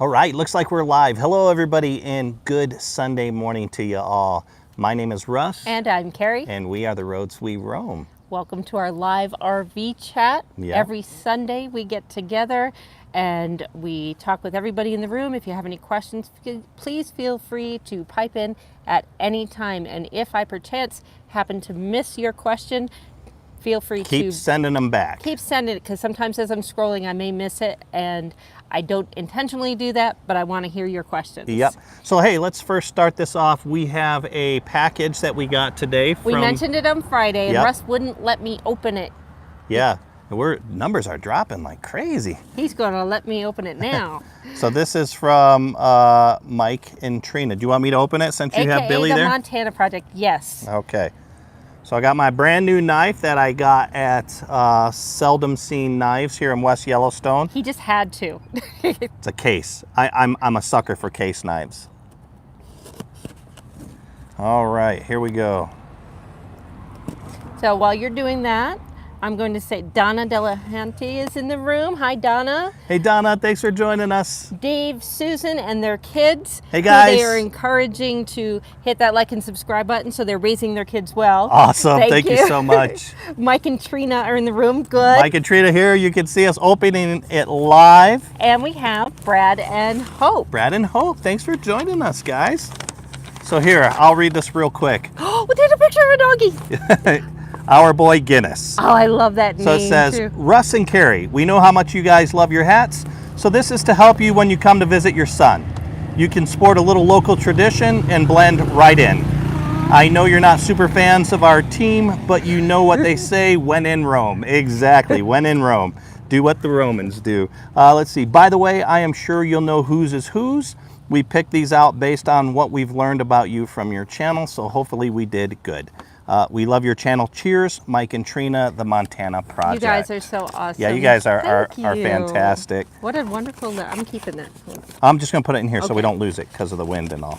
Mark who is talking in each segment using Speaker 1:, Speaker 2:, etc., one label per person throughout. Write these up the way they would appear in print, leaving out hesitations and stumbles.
Speaker 1: All right, looks like we're live. Hello, everybody, and good Sunday morning to you all. My name is Russ.
Speaker 2: And I'm Kerry.
Speaker 1: And we are the Roads We Roam.
Speaker 2: Welcome to our live RV chat.
Speaker 1: Yeah.
Speaker 2: Every Sunday we get together and we talk with everybody in the room. If you have any questions, please feel free to pipe in at any time. And if I perchance happen to miss your question, feel free to
Speaker 1: keep sending them back.
Speaker 2: Keep sending it, because sometimes as I'm scrolling, I may miss it, and I don't intentionally do that, but I want to hear your questions.
Speaker 1: Yep. So, hey, let's first start this off. We have a package that we got today.
Speaker 2: We mentioned it on Friday, and
Speaker 1: Yep.
Speaker 2: Russ wouldn't let me open it.
Speaker 1: Yeah. Numbers are dropping like crazy.
Speaker 2: He's going to let me open it now.
Speaker 1: So this is from Mike and Trina. Do you want me to open it since you have Billy
Speaker 2: the
Speaker 1: there?
Speaker 2: Montana Project, yes.
Speaker 1: Okay. So I got my brand new knife that I got at Seldom Seen Knives here in West Yellowstone.
Speaker 2: He just had to.
Speaker 1: It's a case. I'm a sucker for case knives. All right, here we go.
Speaker 2: So while you're doing that, I'm going to say Donna Delahanty is in the room. Hi, Donna.
Speaker 1: Hey, Donna. Thanks for joining us.
Speaker 2: Dave, Susan, and their kids.
Speaker 1: Hey, guys.
Speaker 2: They are encouraging to hit that like and subscribe button, so they're raising their kids well.
Speaker 1: Awesome. Thank you so much.
Speaker 2: Mike and Trina are in the room. Good.
Speaker 1: Mike and Trina here. You can see us opening it live.
Speaker 2: And we have Brad and Hope.
Speaker 1: Brad and Hope. Thanks for joining us, guys. So here, I'll read this real quick.
Speaker 2: Oh, we did a picture of a doggy.
Speaker 1: Our boy Guinness.
Speaker 2: Oh, I love that name.
Speaker 1: So it says,
Speaker 2: too.
Speaker 1: Russ and Kerry, we know how much you guys love your hats, so this is to help you when you come to visit your son. You can sport a little local tradition and blend right in. I know you're not super fans of our team, but you know what they say, when in Rome. Exactly, when in Rome. Do what the Romans do. Let's see. By the way, I am sure you'll know whose is whose. We picked these out based on what we've learned about you from your channel, so hopefully we did good. We love your channel. Cheers, Mike and Trina, the Montana Project.
Speaker 2: You guys are so awesome.
Speaker 1: Yeah, you guys are
Speaker 2: Thank you.
Speaker 1: fantastic.
Speaker 2: What a wonderful, I'm keeping that.
Speaker 1: I'm just going to put it in here so we
Speaker 2: Okay.
Speaker 1: don't lose it because of the wind and all.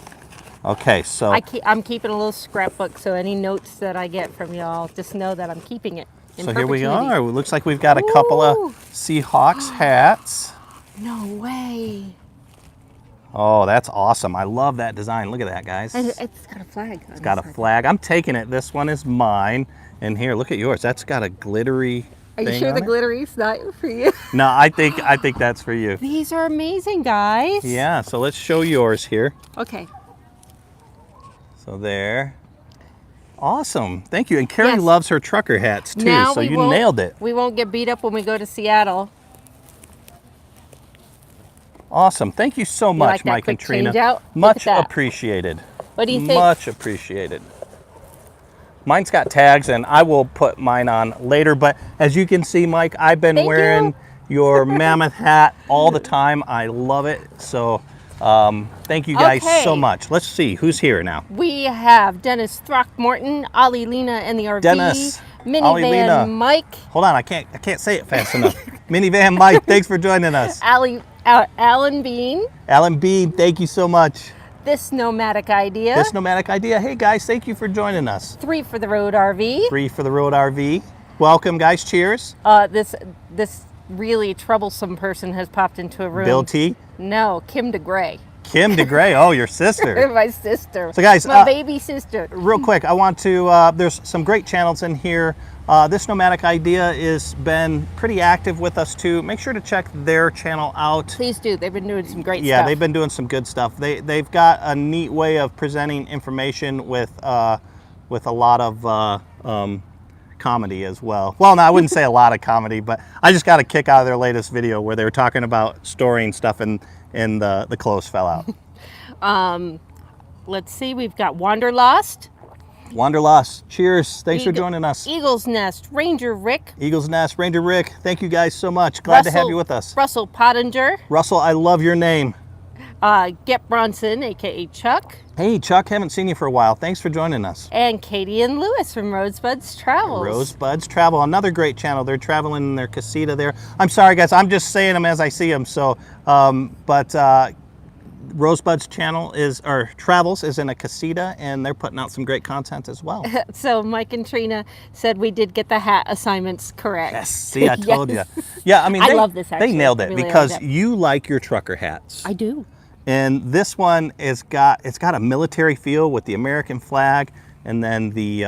Speaker 1: Okay, so
Speaker 2: I'm keeping a little scrapbook, so any notes that I get from y'all, just know that I'm keeping it in
Speaker 1: here we
Speaker 2: perpetuity.
Speaker 1: are. It looks like we've got a couple of
Speaker 2: Ooh.
Speaker 1: Seahawks hats.
Speaker 2: No way.
Speaker 1: Oh, that's awesome. I love that design. Look at that, guys.
Speaker 2: And it's got a flag on it.
Speaker 1: It's got a flag. I'm taking it. This one is mine. And here, look at yours. That's got a glittery
Speaker 2: Are you
Speaker 1: thing
Speaker 2: sure
Speaker 1: on
Speaker 2: the
Speaker 1: it.
Speaker 2: glittery's not for you?
Speaker 1: No, I think that's for you.
Speaker 2: These are amazing, guys.
Speaker 1: Yeah, so let's show yours here.
Speaker 2: Okay.
Speaker 1: So there. Awesome. Thank you. And Kerry
Speaker 2: Yes.
Speaker 1: loves her trucker hats too,
Speaker 2: Now
Speaker 1: so
Speaker 2: we
Speaker 1: you
Speaker 2: won't-
Speaker 1: nailed it.
Speaker 2: We won't get beat up when we go to Seattle.
Speaker 1: Awesome. Thank you so much,
Speaker 2: like that
Speaker 1: Mike and
Speaker 2: quick
Speaker 1: Trina.
Speaker 2: change out? Look
Speaker 1: Much
Speaker 2: at that.
Speaker 1: appreciated.
Speaker 2: What do you think?
Speaker 1: Much appreciated. Mine's got tags, and I will put mine on later. But as you can see, Mike, I've been
Speaker 2: Thank
Speaker 1: wearing
Speaker 2: you.
Speaker 1: your mammoth hat all the time. I love it. So thank you guys
Speaker 2: Okay.
Speaker 1: so much. Let's see who's here now.
Speaker 2: We have Dennis Throckmorton, Ollie Lena and the RV,
Speaker 1: Dennis, Ollie Lena.
Speaker 2: Minivan Mike,
Speaker 1: Hold on, I can't say it fast enough. Minivan Mike, thanks for joining us.
Speaker 2: Alan Bean,
Speaker 1: Alan Bean, thank you so much.
Speaker 2: This Nomadic Idea,
Speaker 1: This Nomadic Idea. Hey guys, thank you for joining us.
Speaker 2: 3 for the Road RV,
Speaker 1: 3 for the Road RV. Welcome, guys. Cheers.
Speaker 2: this really troublesome person has popped into a room.
Speaker 1: Bill T.
Speaker 2: No, Kim DeGray.
Speaker 1: Kim DeGray. Oh, your sister.
Speaker 2: My sister.
Speaker 1: So, guys,
Speaker 2: my baby sister.
Speaker 1: Real quick, I want to, there's some great channels in here. This Nomadic Idea has been pretty active with us too. Make sure to check their channel out.
Speaker 2: Please do. They've been doing some great stuff.
Speaker 1: Yeah, they've been doing some good stuff. They've got a neat way of presenting information with a lot of comedy as well. Well, no, I wouldn't say a lot of comedy, but I just got a kick out of their latest video where they were talking about storing stuff and the clothes fell out.
Speaker 2: Let's see. We've got Wanderlost,
Speaker 1: Wanderlust. Cheers. Thanks for joining us.
Speaker 2: Eagle's Nest, Ranger Rick,
Speaker 1: Eagle's Nest, Ranger Rick. Thank you guys so much. Glad to have you with us.
Speaker 2: Russell Pottinger,
Speaker 1: Russell, I love your name.
Speaker 2: Get Bronson, aka Chuck,
Speaker 1: Hey, Chuck, haven't seen you for a while. Thanks for joining us.
Speaker 2: and Katie and Lewis from Rosebuds Travels.
Speaker 1: Rosebuds Travel, another great channel. They're traveling in their casita there. I'm sorry, guys. I'm just saying them as I see them. So, Rosebud's channel travels is in a casita, and they're putting out some great content as well.
Speaker 2: So Mike and Trina said we did get the hat assignments correct.
Speaker 1: Yes, see, I told
Speaker 2: Yes.
Speaker 1: you. Yeah, I mean,
Speaker 2: I love this, actually.
Speaker 1: They nailed it,
Speaker 2: Really
Speaker 1: because
Speaker 2: love it.
Speaker 1: you like your trucker hats.
Speaker 2: I do.
Speaker 1: And this one it's got a military feel with the American flag, and then the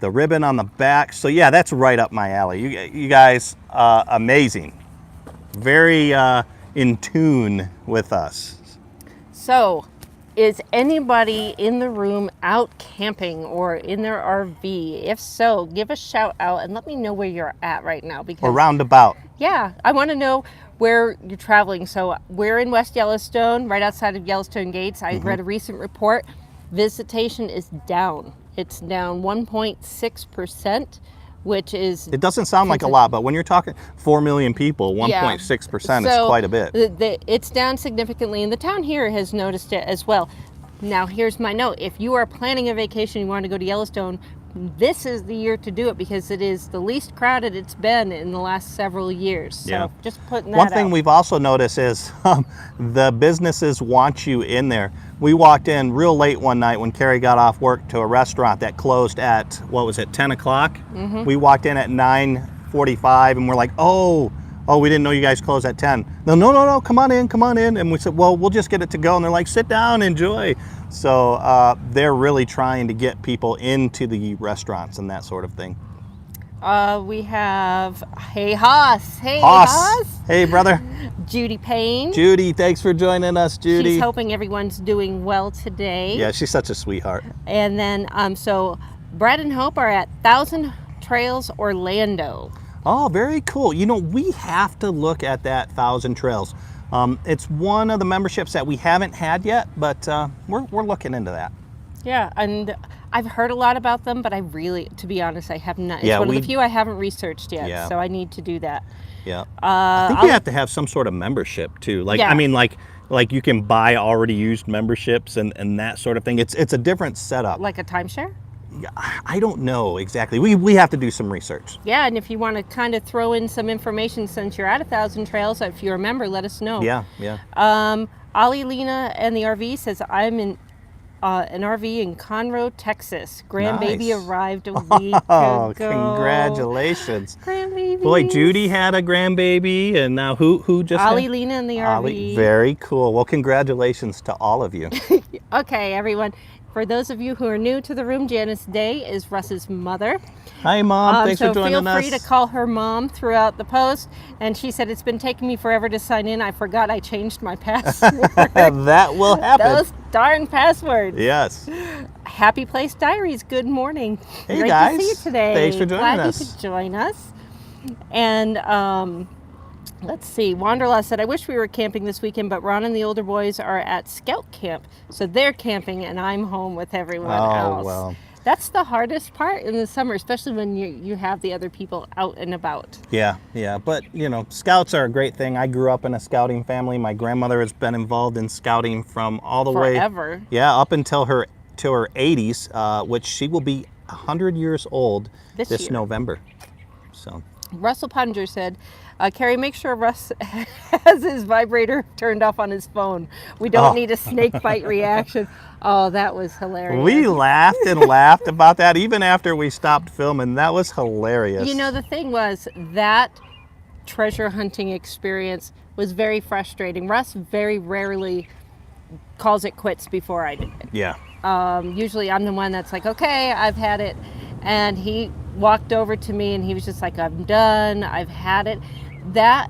Speaker 1: ribbon on the back. So yeah, that's right up my alley. You guys, amazing. Very in tune with us.
Speaker 2: So, is anybody in the room out camping or in their RV? If so, give a shout out and let me know where you're at right now. Because
Speaker 1: Or roundabout.
Speaker 2: yeah, I want to know where you're traveling. So we're in West Yellowstone, right outside of Yellowstone Gates. I read a recent report. Visitation is down. It's down 1.6%, which is...
Speaker 1: It doesn't sound like a lot, but when you're talking 4 million people, 1.6% is quite a bit.
Speaker 2: It's down significantly, and the town here has noticed it as well. Now, here's my note. If you are planning a vacation, you want to go to Yellowstone, this is the year to do it, because it is the least crowded it's been in the last several years. So
Speaker 1: Yeah.
Speaker 2: just putting that
Speaker 1: One thing
Speaker 2: out.
Speaker 1: we've also noticed is the businesses want you in there. We walked in real late one night when Kerry got off work to a restaurant that closed at, 10 o'clock? We walked in at 9:45, and we're like, oh, we didn't know you guys closed at 10. No, come on in. And we said, well, we'll just get it to go. And they're like, sit down, enjoy. So they're really trying to get people into the restaurants and that sort of thing.
Speaker 2: We have, hey Haas. Hey
Speaker 1: Haas.
Speaker 2: Haas.
Speaker 1: Hey, brother.
Speaker 2: Judy Payne.
Speaker 1: Judy, thanks for joining us, Judy.
Speaker 2: She's hoping everyone's doing well today.
Speaker 1: Yeah, she's such a sweetheart.
Speaker 2: And then, so Brad and Hope are at 1,000 Trails Orlando.
Speaker 1: Oh, very cool. You know, we have to look at that 1,000 Trails. It's one of the memberships that we haven't had yet, but we're looking into that.
Speaker 2: Yeah, and I've heard a lot about them, but I really, to be honest, I have not. It's
Speaker 1: Yeah,
Speaker 2: one of the few I haven't researched yet,
Speaker 1: Yeah.
Speaker 2: so I need to do that.
Speaker 1: Yeah. I think you have to have some sort of membership too. Like,
Speaker 2: Yeah.
Speaker 1: I mean, like you can buy already used memberships and that sort of thing. It's a different setup.
Speaker 2: Like a timeshare?
Speaker 1: I don't know exactly. We have to do some research.
Speaker 2: Yeah, and if you want to kind of throw in some information since you're at 1,000 Trails, if you remember, let us know.
Speaker 1: Yeah.
Speaker 2: Ollie Lena and the RV says, I'm in an RV in Conroe, Texas. Grandbaby
Speaker 1: Nice.
Speaker 2: arrived a week
Speaker 1: Oh,
Speaker 2: ago.
Speaker 1: congratulations.
Speaker 2: Grandbaby.
Speaker 1: Boy, Judy had a grandbaby, and now who just
Speaker 2: Ollie
Speaker 1: had?
Speaker 2: Lena and the
Speaker 1: Ollie,
Speaker 2: RV.
Speaker 1: very cool. Well, congratulations to all of you.
Speaker 2: Okay, everyone. For those of you who are new to the room, Janice Day is Russ's mother.
Speaker 1: Hi, Mom. Thanks for joining us.
Speaker 2: So feel free to call her mom throughout the post. And she said, it's been taking me forever to sign in. I forgot I changed my password.
Speaker 1: That will happen.
Speaker 2: Those darn passwords.
Speaker 1: Yes.
Speaker 2: Happy Place Diaries, good morning.
Speaker 1: Hey,
Speaker 2: Great
Speaker 1: guys.
Speaker 2: to see you today.
Speaker 1: Thanks for joining
Speaker 2: Glad
Speaker 1: us.
Speaker 2: you could join us. And let's see, Wanderlust said, I wish we were camping this weekend, but Ron and the older boys are at scout camp. So they're camping and I'm home with everyone else.
Speaker 1: Well.
Speaker 2: That's the hardest part in the summer, especially when you have the other people out and about.
Speaker 1: Yeah. But, you know, scouts are a great thing. I grew up in a scouting family. My grandmother has been involved in scouting from all the way.
Speaker 2: Forever.
Speaker 1: Yeah, up until her 80s, which she will be 100 years old this
Speaker 2: year.
Speaker 1: November. So.
Speaker 2: Russell Punger said, Kerry, make sure Russ has his vibrator turned off on his phone. We don't need a snake bite reaction. Oh, that was hilarious.
Speaker 1: We laughed and laughed about that even after we stopped filming. That was hilarious.
Speaker 2: You know, the thing was, that treasure hunting experience was very frustrating. Russ very rarely calls it quits before I do it.
Speaker 1: Yeah.
Speaker 2: Usually I'm the one that's like, okay, I've had it. And he walked over to me and he was just like, I'm done, I've had it. That,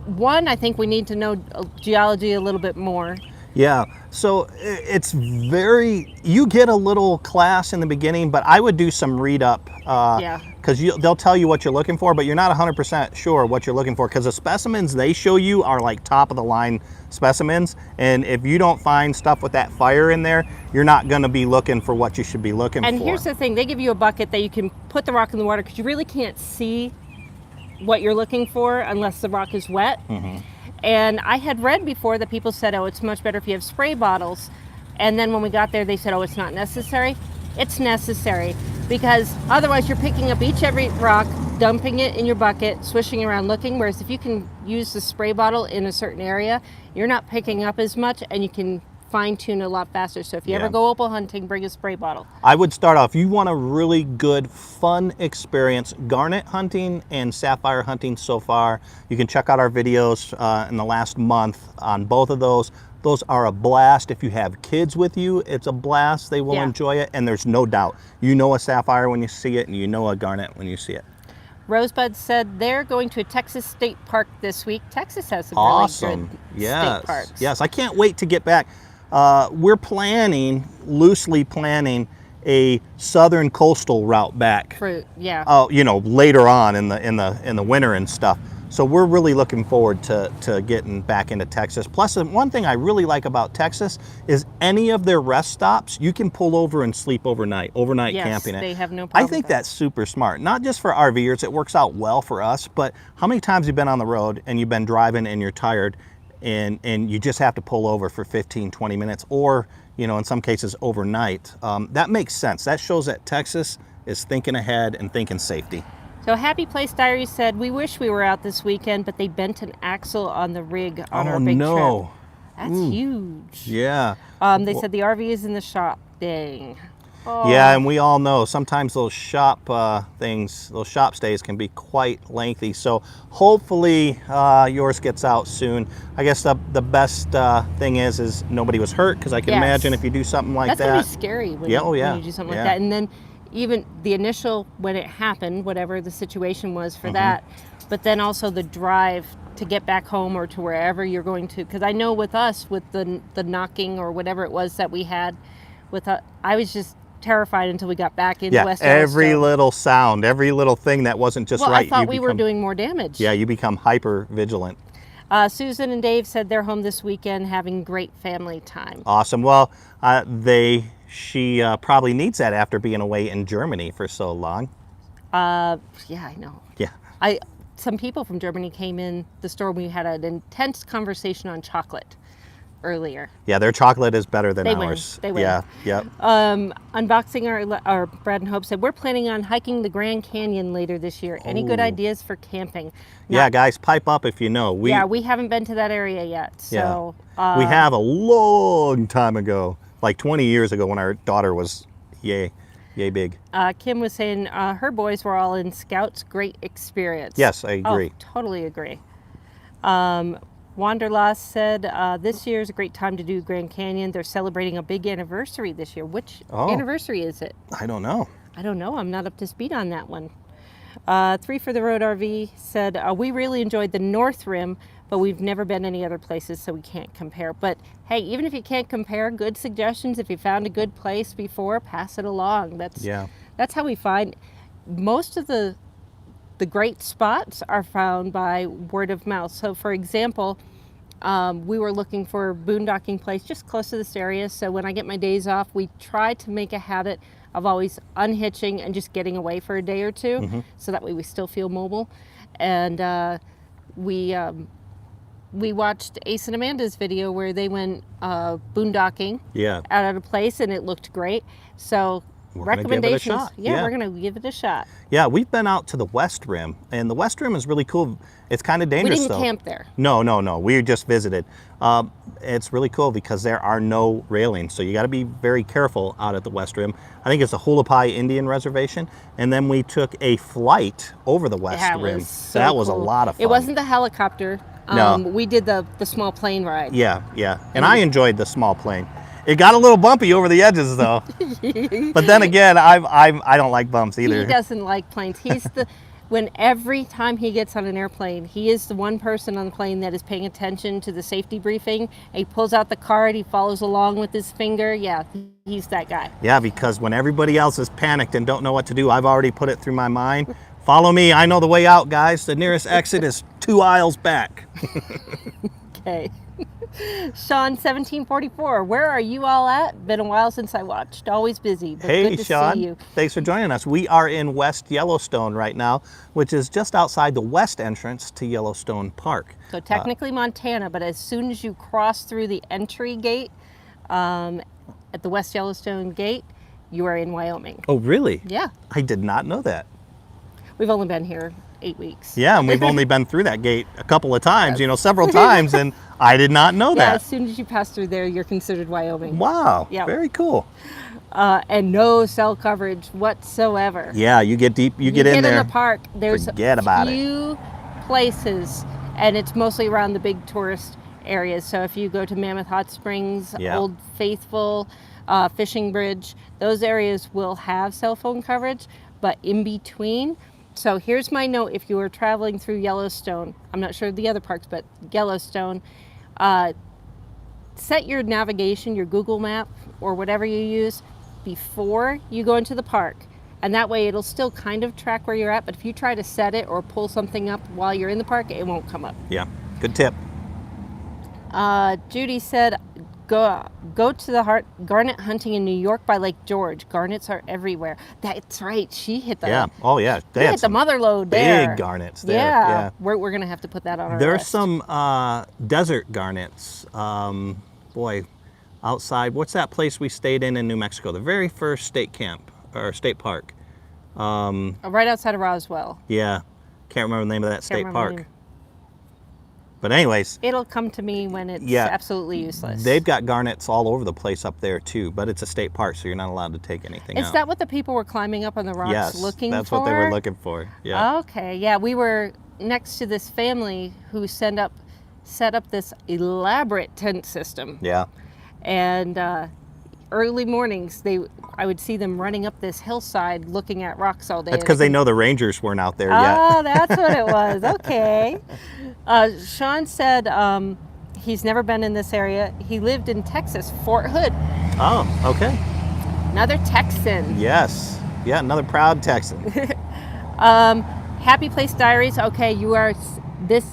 Speaker 2: one, I think we need to know geology a little bit more.
Speaker 1: Yeah, so it's you get a little class in the beginning, but I would do some read up. Because they'll tell you what you're looking for, but you're not 100% sure what you're looking for, because the specimens they show you are like top of the line specimens, and if you don't find stuff with that fire in there, you're not going to be looking for what you should be looking for.
Speaker 2: And here's the thing, they give you a bucket that you can put the rock in the water, because you really can't see what you're looking for unless the rock is wet. Mm-hmm. And I had read before that people said, oh, it's much better if you have spray bottles. And then when we got there, they said, oh, it's not necessary. It's necessary, because otherwise you're picking up every rock, dumping it in your bucket, swishing around looking, whereas if you can use the spray bottle in a certain area, you're not picking up as much and you can fine tune a lot faster. So if you ever go opal hunting, bring a spray bottle.
Speaker 1: I would start off, you want a really good, fun experience. Garnet hunting and sapphire hunting so far, you can check out our videos in the last month on both of those. Those are a blast. If you have kids with you, it's a blast. They will enjoy it, and there's no doubt. You know a sapphire when you see it, and you know a garnet when you see it.
Speaker 2: Rosebud said they're going to a Texas state park this week. Texas has some
Speaker 1: awesome.
Speaker 2: really good
Speaker 1: Yes.
Speaker 2: state parks.
Speaker 1: Yes, I can't wait to get back. We're loosely planning a southern coastal route back.
Speaker 2: Yeah.
Speaker 1: You know, later on in the winter and stuff. So we're really looking forward to getting back into Texas. Plus, one thing I really like about Texas is any of their rest stops, you can pull over and sleep overnight camping.
Speaker 2: Yes, they have no problem.
Speaker 1: I think that's super smart. Not just for RVers, it works out well for us, but how many times have you been on the road and you've been driving and you're tired and you just have to pull over for 15, 20 minutes or, you know, in some cases overnight. That makes sense. That shows that Texas is thinking ahead and thinking safety.
Speaker 2: So Happy Place Diary said, we wish we were out this weekend, but they bent an axle on the rig on our big trip. That's huge.
Speaker 1: Yeah.
Speaker 2: They said the RV is in the shop. Dang.
Speaker 1: Oh. Yeah, and we all know sometimes those shop those shop stays can be quite lengthy. So hopefully yours gets out soon. I guess the best thing is nobody was hurt, because I can imagine if you do something like
Speaker 2: that's
Speaker 1: that.
Speaker 2: That's going to be scary when you do something like that. And then even the initial, when it happened, whatever the situation was for that, but then also the drive to get back home or to wherever you're going to. Because I know with us, with the knocking or whatever it was that we had, I was just terrified until we got back into West Yellowstone.
Speaker 1: Every little sound, every little thing that wasn't just right.
Speaker 2: I thought we were doing more damage.
Speaker 1: Yeah, you become hyper vigilant.
Speaker 2: Susan and Dave said they're home this weekend having great family time.
Speaker 1: Awesome. Well, she probably needs that after being away in Germany for so long.
Speaker 2: Yeah, I know.
Speaker 1: Yeah.
Speaker 2: Some people from Germany came in the store. We had an intense conversation on chocolate earlier.
Speaker 1: Yeah, their chocolate is better than ours.
Speaker 2: They win.
Speaker 1: Yeah, yep.
Speaker 2: Unboxing our Brad and Hope said, we're planning on hiking the Grand Canyon later this year. Any good ideas for camping?
Speaker 1: Yeah, guys, pipe up if you know.
Speaker 2: We haven't been to that area yet. So
Speaker 1: we have a long time ago, like 20 years ago, when our daughter was yay big.
Speaker 2: Kim was saying her boys were all in Scouts. Great experience.
Speaker 1: Yes, I agree.
Speaker 2: Oh, totally agree. Wanderlust said, this year is a great time to do Grand Canyon. They're celebrating a big anniversary this year. Which anniversary is it?
Speaker 1: I don't know.
Speaker 2: I'm not up to speed on that one. 3 for the Road RV said, we really enjoyed the North Rim, but we've never been any other places, so we can't compare. But hey, even if you can't compare, good suggestions. If you found a good place before, pass it along. That's how we find most of the great spots are found by word of mouth. So for example, we were looking for a boondocking place just close to this area. So when I get my days off, we try to make a habit of always unhitching and just getting away for a day or two, so that way we still feel mobile. And we watched Ace and Amanda's video where they went boondocking out at a place, and it looked great. So recommendations. We're going to give it a shot.
Speaker 1: Yeah, we've been out to the West Rim, and the West Rim is really cool. It's kind of dangerous,
Speaker 2: We didn't camp there.
Speaker 1: No. We just visited. It's really cool because there are no railings, so you got to be very careful out at the West Rim. I think it's a Hualapai Indian Reservation, and then we took a flight over the West Rim. That was a lot of fun.
Speaker 2: It wasn't the helicopter.
Speaker 1: No.
Speaker 2: We did the small plane ride.
Speaker 1: Yeah. And I enjoyed the small plane. It got a little bumpy over the edges, though. But then again, I don't like bumps either.
Speaker 2: He doesn't like planes. He's every time he gets on an airplane, he is the one person on the plane that is paying attention to the safety briefing. He pulls out the card, he follows along with his finger. Yeah, he's that guy.
Speaker 1: Yeah, because when everybody else is panicked and don't know what to do, I've already put it through my mind. Follow me, I know the way out, guys. The nearest exit is 2 aisles back.
Speaker 2: Okay. Sean 1744, where are you all at? Been a while since I watched. Always busy, but
Speaker 1: hey,
Speaker 2: good to
Speaker 1: Sean.
Speaker 2: see you.
Speaker 1: Thanks for joining us. We are in West Yellowstone right now, which is just outside the west entrance to Yellowstone Park.
Speaker 2: So technically Montana, but as soon as you cross through the entry gate at the West Yellowstone gate, you are in Wyoming.
Speaker 1: Oh, really?
Speaker 2: Yeah.
Speaker 1: I did not know that.
Speaker 2: We've only been here 8 weeks.
Speaker 1: Yeah, and we've only been through that gate a couple of times, several times, and I did not know
Speaker 2: Yeah,
Speaker 1: that.
Speaker 2: as soon as you pass through there, you're considered Wyoming.
Speaker 1: Wow,
Speaker 2: Yeah.
Speaker 1: very cool.
Speaker 2: And no cell coverage whatsoever.
Speaker 1: Yeah, you get deep, you get in there.
Speaker 2: In the park, there's
Speaker 1: forget about
Speaker 2: few places, and it's mostly around the big tourist areas. So if you go to Mammoth Hot Springs, Old Faithful, Fishing Bridge, those areas will have cell phone coverage, but in between. So here's my note: if you are traveling through Yellowstone, I'm not sure of the other parks, but Yellowstone, set your navigation, your Google map, or whatever you use before you go into the park. And that way it'll still kind of track where you're at, but if you try to set it or pull something up while you're in the park, it won't come up.
Speaker 1: Yeah, good tip.
Speaker 2: Judy said, go to the garnet hunting in New York by Lake George. Garnets are everywhere. That's right. She hit the
Speaker 1: They
Speaker 2: hit the mother lode there.
Speaker 1: Big garnets there.
Speaker 2: Yeah. We're gonna have to put that on our
Speaker 1: There's
Speaker 2: list.
Speaker 1: some desert garnets. Outside. What's that place we stayed in New Mexico? The very first state camp or state park.
Speaker 2: Right outside of Roswell.
Speaker 1: Yeah, can't remember the name of that state
Speaker 2: remember the
Speaker 1: park.
Speaker 2: name.
Speaker 1: But anyways,
Speaker 2: It'll come to me when it's absolutely useless.
Speaker 1: they've got garnets all over the place up there too, but it's a state park, so you're not allowed to take anything out.
Speaker 2: Is that what the people were climbing up on the rocks looking for?
Speaker 1: Yes, that's what they were looking for. Yeah.
Speaker 2: Okay, yeah, we were next to this family who set up this elaborate tent system.
Speaker 1: Yeah.
Speaker 2: And early mornings, I would see them running up this hillside looking at rocks all day.
Speaker 1: That's because they know the rangers weren't out there yet.
Speaker 2: Oh, that's what it was. Okay. Sean said he's never been in this area. He lived in Texas, Fort Hood.
Speaker 1: Oh, okay.
Speaker 2: Another Texan.
Speaker 1: Yes. Yeah, another proud Texan.
Speaker 2: Happy Place Diaries. Okay, this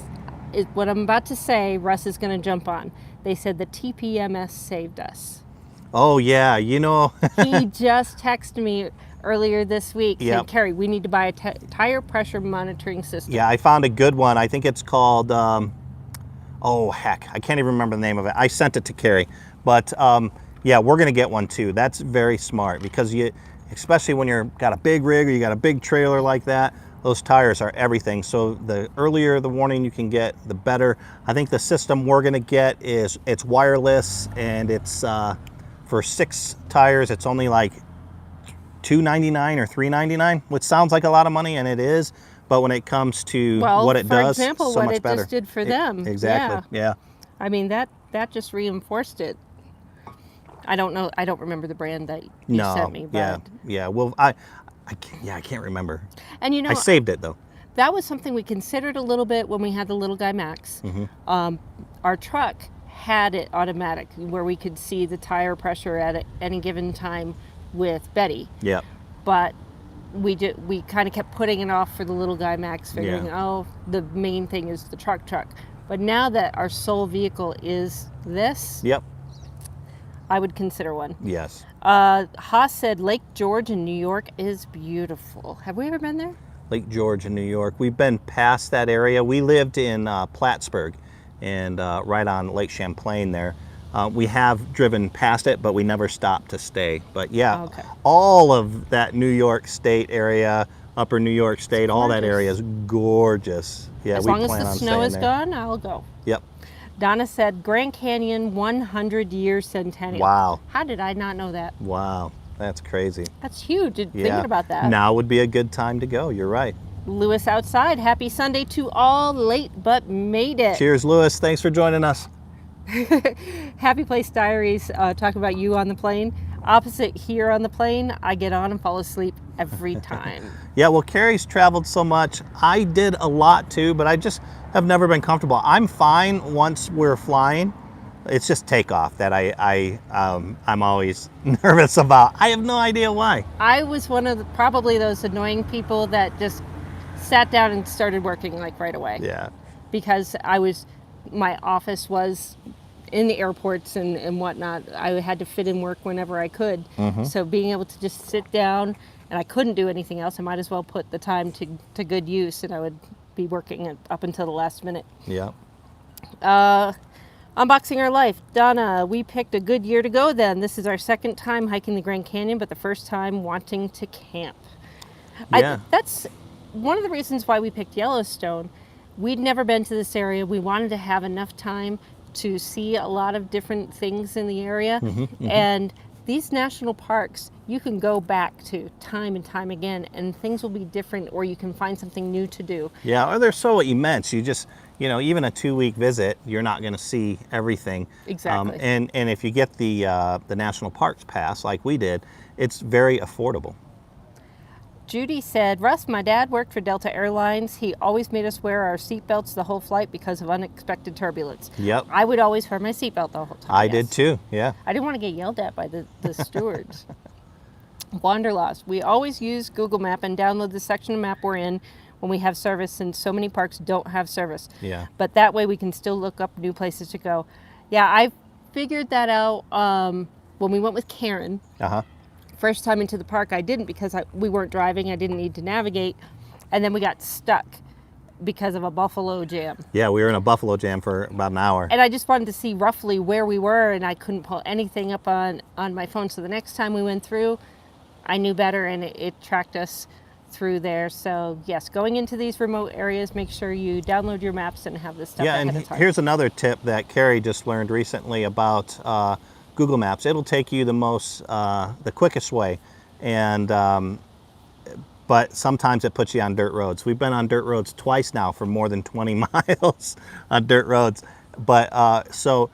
Speaker 2: is what I'm about to say. Russ is going to jump on. They said the TPMS saved us.
Speaker 1: Oh, yeah.
Speaker 2: He just texted me earlier this week saying, Kerry, we need to buy a tire pressure monitoring system.
Speaker 1: Yeah, I found a good one. I think it's called, I can't even remember the name of it. I sent it to Kerry. But, we're going to get one too. That's very smart because especially when you've got a big rig or you got a big trailer like that, those tires are everything. So the earlier the warning you can get, the better. I think the system we're going to get it's wireless, and it's for 6 tires, it's only like $2.99 or $3.99, which sounds like a lot of money, and it is. But when it comes to what it does,
Speaker 2: for example,
Speaker 1: so
Speaker 2: what
Speaker 1: much
Speaker 2: it
Speaker 1: better.
Speaker 2: just did for them.
Speaker 1: Exactly. Yeah.
Speaker 2: I mean that just reinforced it. I don't know. I don't remember the brand that you sent me. But
Speaker 1: Yeah. Well, I can't remember.
Speaker 2: And
Speaker 1: I saved it though.
Speaker 2: That was something we considered a little bit when we had the little guy Max.
Speaker 1: Mm-hmm.
Speaker 2: Our truck had it automatic where we could see the tire pressure at any given time with Betty.
Speaker 1: Yeah.
Speaker 2: But we kind of kept putting it off for the little guy Max, figuring, the main thing is the truck. But now that our sole vehicle is this, I would consider one. Yes. Haas said Lake George in New York is beautiful. Have we ever been there?
Speaker 1: Lake George in New York. We've been past that area. We lived in Plattsburgh, and right on Lake Champlain there. We have driven past it, but we never stopped to stay. But all of that New York State area, Upper New York State, all that area is gorgeous. Yeah,
Speaker 2: as long as the snow is gone, I'll go.
Speaker 1: Yep.
Speaker 2: Donna said Grand Canyon 100-year centennial.
Speaker 1: Wow.
Speaker 2: How did I not know that?
Speaker 1: Wow, that's crazy.
Speaker 2: That's huge. Thinking about that.
Speaker 1: Now would be a good time to go. You're right.
Speaker 2: Lewis outside. Happy Sunday to all. Late but made it.
Speaker 1: Cheers, Lewis. Thanks for joining us.
Speaker 2: Happy Place Diaries. Talk about you on the plane. Opposite here on the plane, I get on and fall asleep every time.
Speaker 1: Yeah, well, Kerry's traveled so much. I did a lot too, but I just have never been comfortable. I'm fine once we're flying. It's just takeoff that I'm always nervous about. I have no idea why.
Speaker 2: I was one of probably those annoying people that just sat down and started working like right away.
Speaker 1: Yeah.
Speaker 2: Because my office was in the airports and whatnot. I had to fit in work whenever I could. Mm-hmm. So being able to just sit down, and I couldn't do anything else, I might as well put the time to good use, and I would be working up until the last minute.
Speaker 1: Yeah.
Speaker 2: Unboxing our life. Donna, we picked a good year to go then. This is our second time hiking the Grand Canyon, but the first time wanting to camp.
Speaker 1: Yeah.
Speaker 2: one of the reasons why we picked Yellowstone, we'd never been to this area. We wanted to have enough time to see a lot of different things in the area. And these national parks, you can go back to time and time again, and things will be different, or you can find something new to do.
Speaker 1: Yeah, or they're so immense. You just, even a 2-week visit, you're not going to see everything.
Speaker 2: Exactly.
Speaker 1: And if you get the national parks pass like we did, it's very affordable.
Speaker 2: Judy said, Russ, my dad worked for Delta Airlines. He always made us wear our seatbelts the whole flight because of unexpected turbulence.
Speaker 1: Yep.
Speaker 2: I would always wear my seatbelt the whole time.
Speaker 1: I did too, yeah.
Speaker 2: I didn't want to get yelled at by the stewards. Wanderlust. We always use Google Map and download the section of map we're in when we have service, since so many parks don't have service.
Speaker 1: Yeah.
Speaker 2: But that way we can still look up new places to go. Yeah, I figured that out when we went with Karen. First time into the park, I didn't, because we weren't driving. I didn't need to navigate. And then we got stuck because of a buffalo jam.
Speaker 1: Yeah, we were in a buffalo jam for about an hour.
Speaker 2: And I just wanted to see roughly where we were, and I couldn't pull anything up on my phone. So the next time we went through, I knew better, and it tracked us through there. So yes, going into these remote areas, make sure you download your maps and have this stuff ahead of time.
Speaker 1: Here's another tip that Kerry just learned recently about Google Maps. It'll take you the quickest way, but sometimes it puts you on dirt roads. We've been on dirt roads twice now for more than 20 miles on dirt roads. But so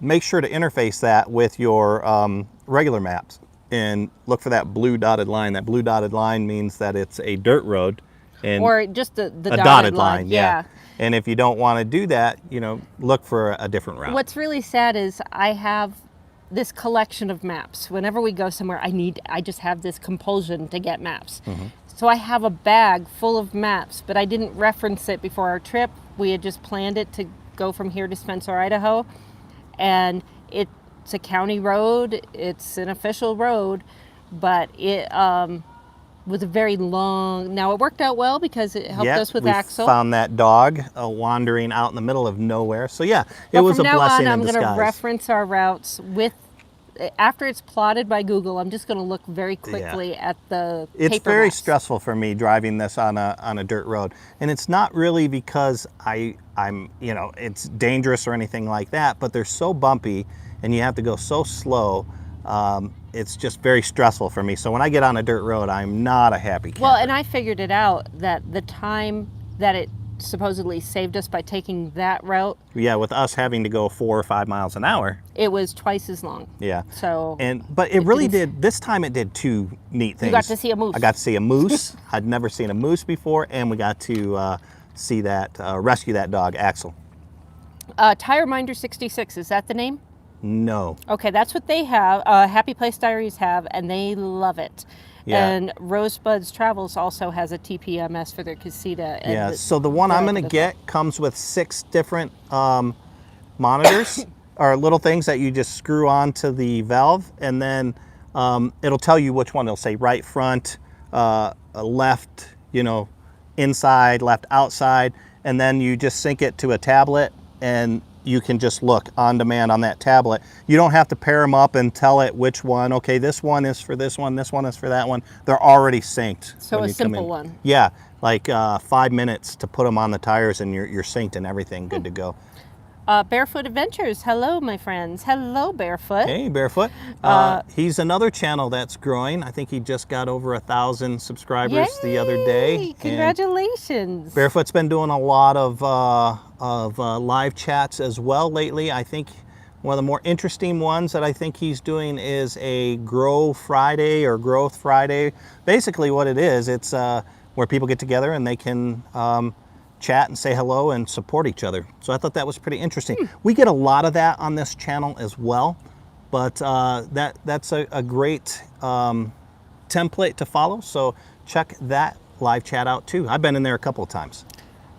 Speaker 1: make sure to interface that with your regular maps and look for that blue dotted line. That blue dotted line means that it's a dirt road,
Speaker 2: or just the
Speaker 1: dotted line. Yeah. And if you don't want to do that, look for a different route.
Speaker 2: What's really sad is I have this collection of maps. Whenever we go somewhere, I just have this compulsion to get maps. So I have a bag full of maps, but I didn't reference it before our trip. We had just planned it to go from here to Spencer, Idaho, and it's a county road. It's an official road, but it was a very long. Now it worked out well because it helped us with Axel.
Speaker 1: Found that dog wandering out in the middle of nowhere. So yeah, it was a blessing in disguise.
Speaker 2: I'm going to reference our routes after it's plotted by Google. I'm just going to look very quickly at the
Speaker 1: It's
Speaker 2: paper
Speaker 1: very
Speaker 2: maps.
Speaker 1: stressful for me driving this on a dirt road, and it's not really because I'm it's dangerous or anything like that, but they're so bumpy and you have to go so slow. It's just very stressful for me. So when I get on a dirt road, I'm not a happy camper.
Speaker 2: Well, and I figured it out that the time that it supposedly saved us by taking that route.
Speaker 1: Yeah, with us having to go 4 or 5 miles an hour.
Speaker 2: It was twice as long.
Speaker 1: Yeah.
Speaker 2: So.
Speaker 1: But it really did. This time it did 2 neat things.
Speaker 2: You got to see a moose.
Speaker 1: I got to see a moose. I'd never seen a moose before, and we got to see that rescue that dog, Axel.
Speaker 2: Tire Minder 66. Is that the name?
Speaker 1: No.
Speaker 2: Okay, that's what they have. Happy Place Diaries have, and they love it. Yeah. And Rosebuds Travels also has a TPMS for their casita.
Speaker 1: Yeah, so the one I'm going to get comes with 6 different monitors, or little things that you just screw onto the valve, and then it'll tell you which one. It'll say right front, left, inside, left outside, and then you just sync it to a tablet, and you can just look on demand on that tablet. You don't have to pair them up and tell it which one. Okay, this one is for this one is for that one. They're already synced.
Speaker 2: So a simple one.
Speaker 1: Yeah, like 5 minutes to put them on the tires, and you're synced and everything, good to go.
Speaker 2: Barefoot Adventures. Hello, my friends. Hello, Barefoot.
Speaker 1: Hey, Barefoot. He's another channel that's growing. I think he just got over 1,000 subscribers the other day.
Speaker 2: Congratulations.
Speaker 1: Barefoot's been doing a lot of live chats as well lately. I think one of the more interesting ones that I think he's doing is a Grow Friday or Growth Friday. Basically what it is, it's where people get together and they can chat and say hello and support each other. So I thought that was pretty interesting. We get a lot of that on this channel as well, but that's a great template to follow. So check that live chat out too. I've been in there a couple of times.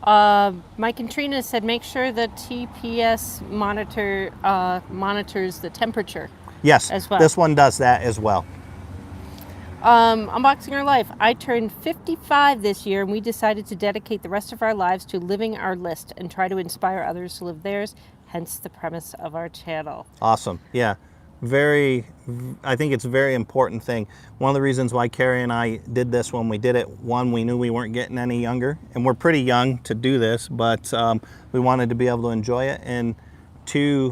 Speaker 2: Mike and Trina said make sure the TPS monitor monitors the temperature.
Speaker 1: Yes,
Speaker 2: as well.
Speaker 1: This one does that as well.
Speaker 2: Unboxing Our Life. I turned 55 this year, and we decided to dedicate the rest of our lives to living our list and try to inspire others to live theirs, hence the premise of our channel.
Speaker 1: Awesome. Yeah. I think it's a very important thing. One of the reasons why Kerry and I did this when we did it, one, we knew we weren't getting any younger, and we're pretty young to do this, but we wanted to be able to enjoy it. And two,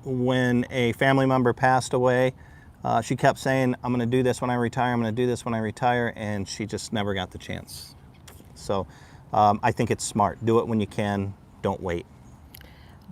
Speaker 1: when a family member passed away, she kept saying, I'm going to do this when I retire, I'm going to do this when I retire, and she just never got the chance. So I think it's smart. Do it when you can. Don't wait.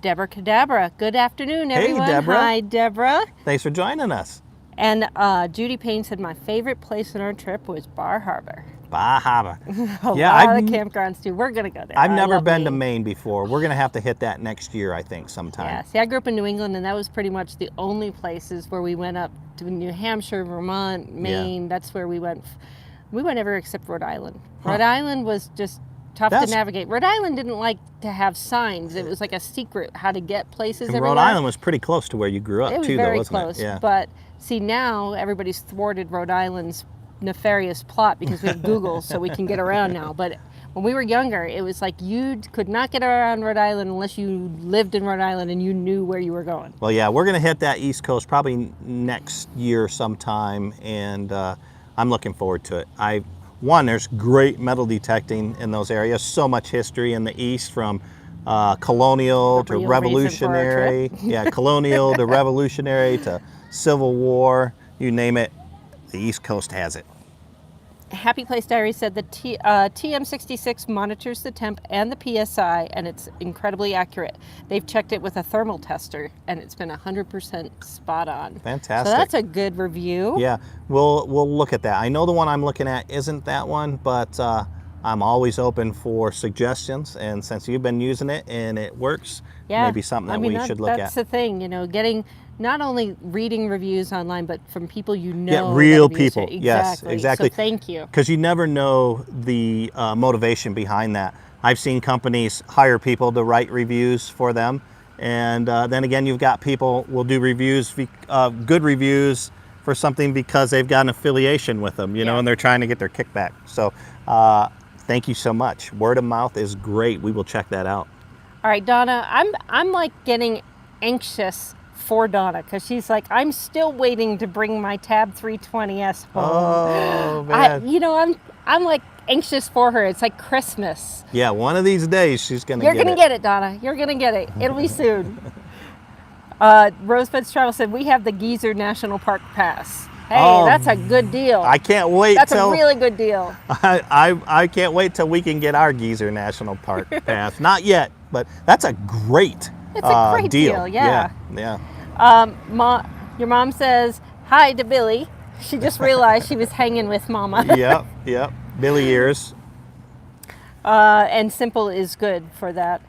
Speaker 2: Deborah Cadabra. Good afternoon, everyone.
Speaker 1: Hey, Deborah.
Speaker 2: Hi, Deborah.
Speaker 1: Thanks for joining us.
Speaker 2: And Judy Payne said my favorite place on our trip was Bar Harbor.
Speaker 1: Bar Harbor.
Speaker 2: A lot of campgrounds too. We're gonna go there.
Speaker 1: I've never been to Maine before. We're gonna have to hit that next year, I think, sometime.
Speaker 2: Yeah. See, I grew up in New England, and that was pretty much the only places where we went up to New Hampshire, Vermont, Maine. Yeah. That's where we went. We went everywhere except Rhode Island.
Speaker 1: Huh.
Speaker 2: Rhode Island was just tough to navigate. Rhode Island didn't like to have signs. It was like a secret how to get places
Speaker 1: and
Speaker 2: everywhere.
Speaker 1: Rhode Island was pretty close to where you grew up,
Speaker 2: it was
Speaker 1: too,
Speaker 2: very
Speaker 1: though, wasn't
Speaker 2: close,
Speaker 1: it? Yeah.
Speaker 2: But see, now everybody's thwarted Rhode Island's nefarious plot because we have Google, so we can get around now. But when we were younger, it was like you could not get around Rhode Island unless you lived in Rhode Island and you knew where you were going.
Speaker 1: Well, yeah, we're going to hit that East Coast probably next year sometime, and I'm looking forward to it. One, there's great metal detecting in those areas. So much history in the East, from colonial to revolutionary. Yeah, colonial to revolutionary to Civil War, you name it, the East Coast has it.
Speaker 2: Happy Place Diary said the TM66 monitors the temp and the PSI, and it's incredibly accurate. They've checked it with a thermal tester, and it's been 100% spot on.
Speaker 1: Fantastic.
Speaker 2: So that's a good review.
Speaker 1: Yeah, we'll look at that. I know the one I'm looking at isn't that one, but I'm always open for suggestions, and since you've been using it and it works, maybe something that we should look at.
Speaker 2: That's the thing, getting not only reading reviews online, but from people you know.
Speaker 1: Yeah, real people.
Speaker 2: Exactly.
Speaker 1: Yes, exactly.
Speaker 2: So thank you.
Speaker 1: Because you never know the motivation behind that. I've seen companies hire people to write reviews for them, and then again, you've got people will do reviews, good reviews for something because they've got an affiliation with them, and they're trying to get their kickback. So thank you so much. Word of mouth is great. We will check that out.
Speaker 2: All right, Donna, I'm like getting anxious for Donna because she's like, I'm still waiting to bring my Tab 320S home.
Speaker 1: Oh man!
Speaker 2: I'm like anxious for her. It's like Christmas.
Speaker 1: Yeah, one of these days she's gonna.
Speaker 2: You're gonna get it, Donna. You're gonna get it. It'll be soon. Rosebud's Travel said we have the Geezer National Park Pass. Hey, that's a good deal.
Speaker 1: I can't wait.
Speaker 2: That's a really good deal.
Speaker 1: I can't wait till we can get our Geezer National Park Pass. Not yet, but that's a great.
Speaker 2: It's a great deal. Yeah. Your mom says hi to Billy. She just realized she was hanging with Mama.
Speaker 1: Yep. Billy ears.
Speaker 2: And Simple is good for that.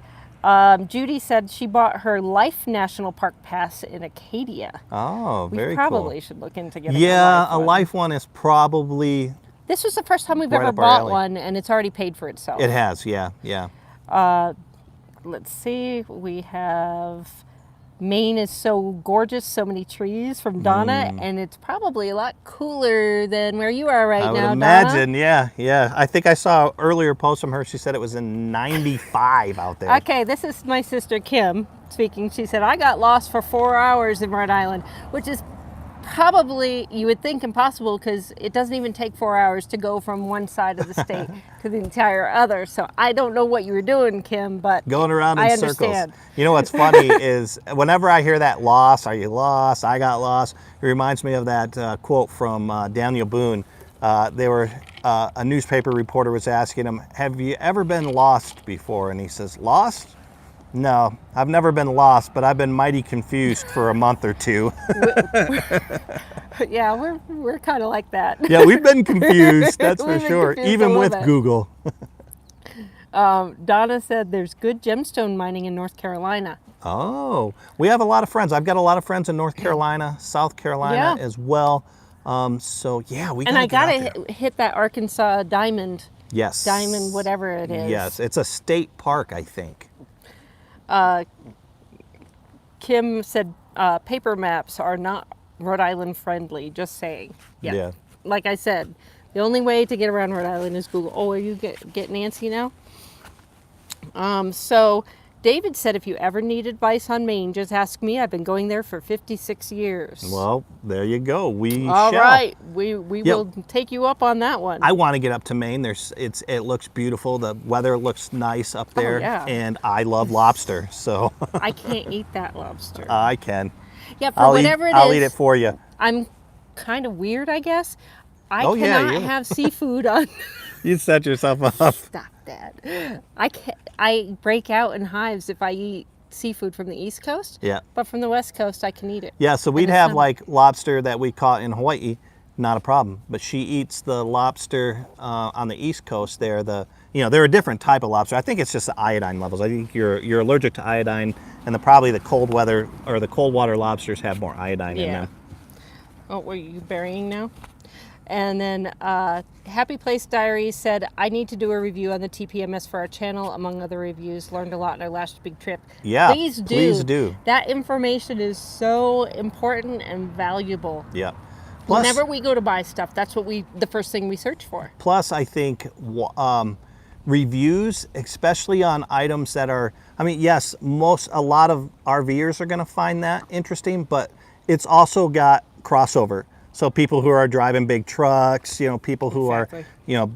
Speaker 2: Judy said she bought her Life National Park Pass in Acadia.
Speaker 1: Oh, very cool.
Speaker 2: We probably should look into getting
Speaker 1: a Life one is probably.
Speaker 2: This was the first time we've ever bought one, and it's already paid for itself.
Speaker 1: It has, yeah.
Speaker 2: Let's see. We have Maine is so gorgeous, so many trees from Donna, and it's probably a lot cooler than where you are right now, Donna.
Speaker 1: I would imagine, yeah. I think I saw an earlier post from her. She said it was in 95 out there.
Speaker 2: Okay, this is my sister Kim speaking. She said, I got lost for 4 hours in Rhode Island, which is probably, you would think, impossible because it doesn't even take 4 hours to go from one side of the state to the entire other. So I don't know what you were doing, Kim, but
Speaker 1: going around in circles.
Speaker 2: Understand.
Speaker 1: You know what's funny is whenever I hear that loss, are you lost? I got lost. It reminds me of that quote from Daniel Boone. A newspaper reporter was asking him, have you ever been lost before? And he says, lost? No, I've never been lost, but I've been mighty confused for a month or two.
Speaker 2: Yeah, we're kind of like that.
Speaker 1: Yeah, we've been confused, that's for sure, even with Google.
Speaker 2: Donna said there's good gemstone mining in North Carolina.
Speaker 1: Oh, we have a lot of friends. I've got a lot of friends in North Carolina, South Carolina as well. So yeah, we. And I
Speaker 2: gotta hit that Arkansas diamond.
Speaker 1: Yes.
Speaker 2: Diamond, whatever it is.
Speaker 1: Yes, it's a state park, I think.
Speaker 2: Kim said paper maps are not Rhode Island friendly, just saying. Yeah. Like I said, the only way to get around Rhode Island is Google. Oh, are you get Nancy now? So David said if you ever need advice on Maine, just ask me. I've been going there for 56 years.
Speaker 1: Well, there you go.
Speaker 2: All right. We will take you up on that one.
Speaker 1: I want to get up to Maine. It looks beautiful. The weather looks nice up there.
Speaker 2: yeah.
Speaker 1: And I love lobster, so
Speaker 2: I can't eat that lobster.
Speaker 1: I can.
Speaker 2: Yeah, for whatever it is.
Speaker 1: I'll eat it for you.
Speaker 2: I'm kind of weird, I guess. I
Speaker 1: Oh, yeah,
Speaker 2: cannot
Speaker 1: you.
Speaker 2: have seafood on.
Speaker 1: You set yourself up.
Speaker 2: Stop that. I break out in hives if I eat seafood from the East Coast.
Speaker 1: Yeah.
Speaker 2: But from the West Coast, I can eat it.
Speaker 1: Yeah, so we'd have like lobster that we caught in Hawaii, not a problem. But she eats the lobster on the East Coast there. They're a different type of lobster. I think it's just the iodine levels. I think you're allergic to iodine, and probably the cold weather or the cold water lobsters have more iodine in them.
Speaker 2: Oh, were you burying now? And then Happy Place Diary said, I need to do a review on the TPMS for our channel, among other reviews. Learned a lot in our last big trip.
Speaker 1: Yeah,
Speaker 2: please do. That information is so important and valuable.
Speaker 1: Yeah. Plus,
Speaker 2: whenever we go to buy stuff, that's what the first thing we search for.
Speaker 1: Plus, I think reviews, especially on items that are, yes, a lot of RVers are going to find that interesting, but it's also got crossover. So people who are driving big trucks, people who are,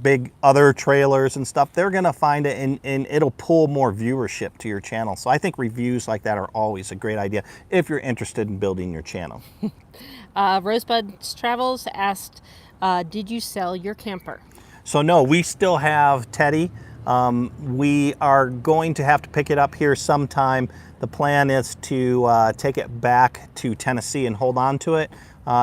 Speaker 1: big other trailers and stuff, they're going to find it and it'll pull more viewership to your channel. So I think reviews like that are always a great idea if you're interested in building your channel.
Speaker 2: Rosebud's Travels asked, did you sell your camper?
Speaker 1: So no, we still have Teddy. We are going to have to pick it up here sometime. The plan is to take it back to Tennessee and hold on to it.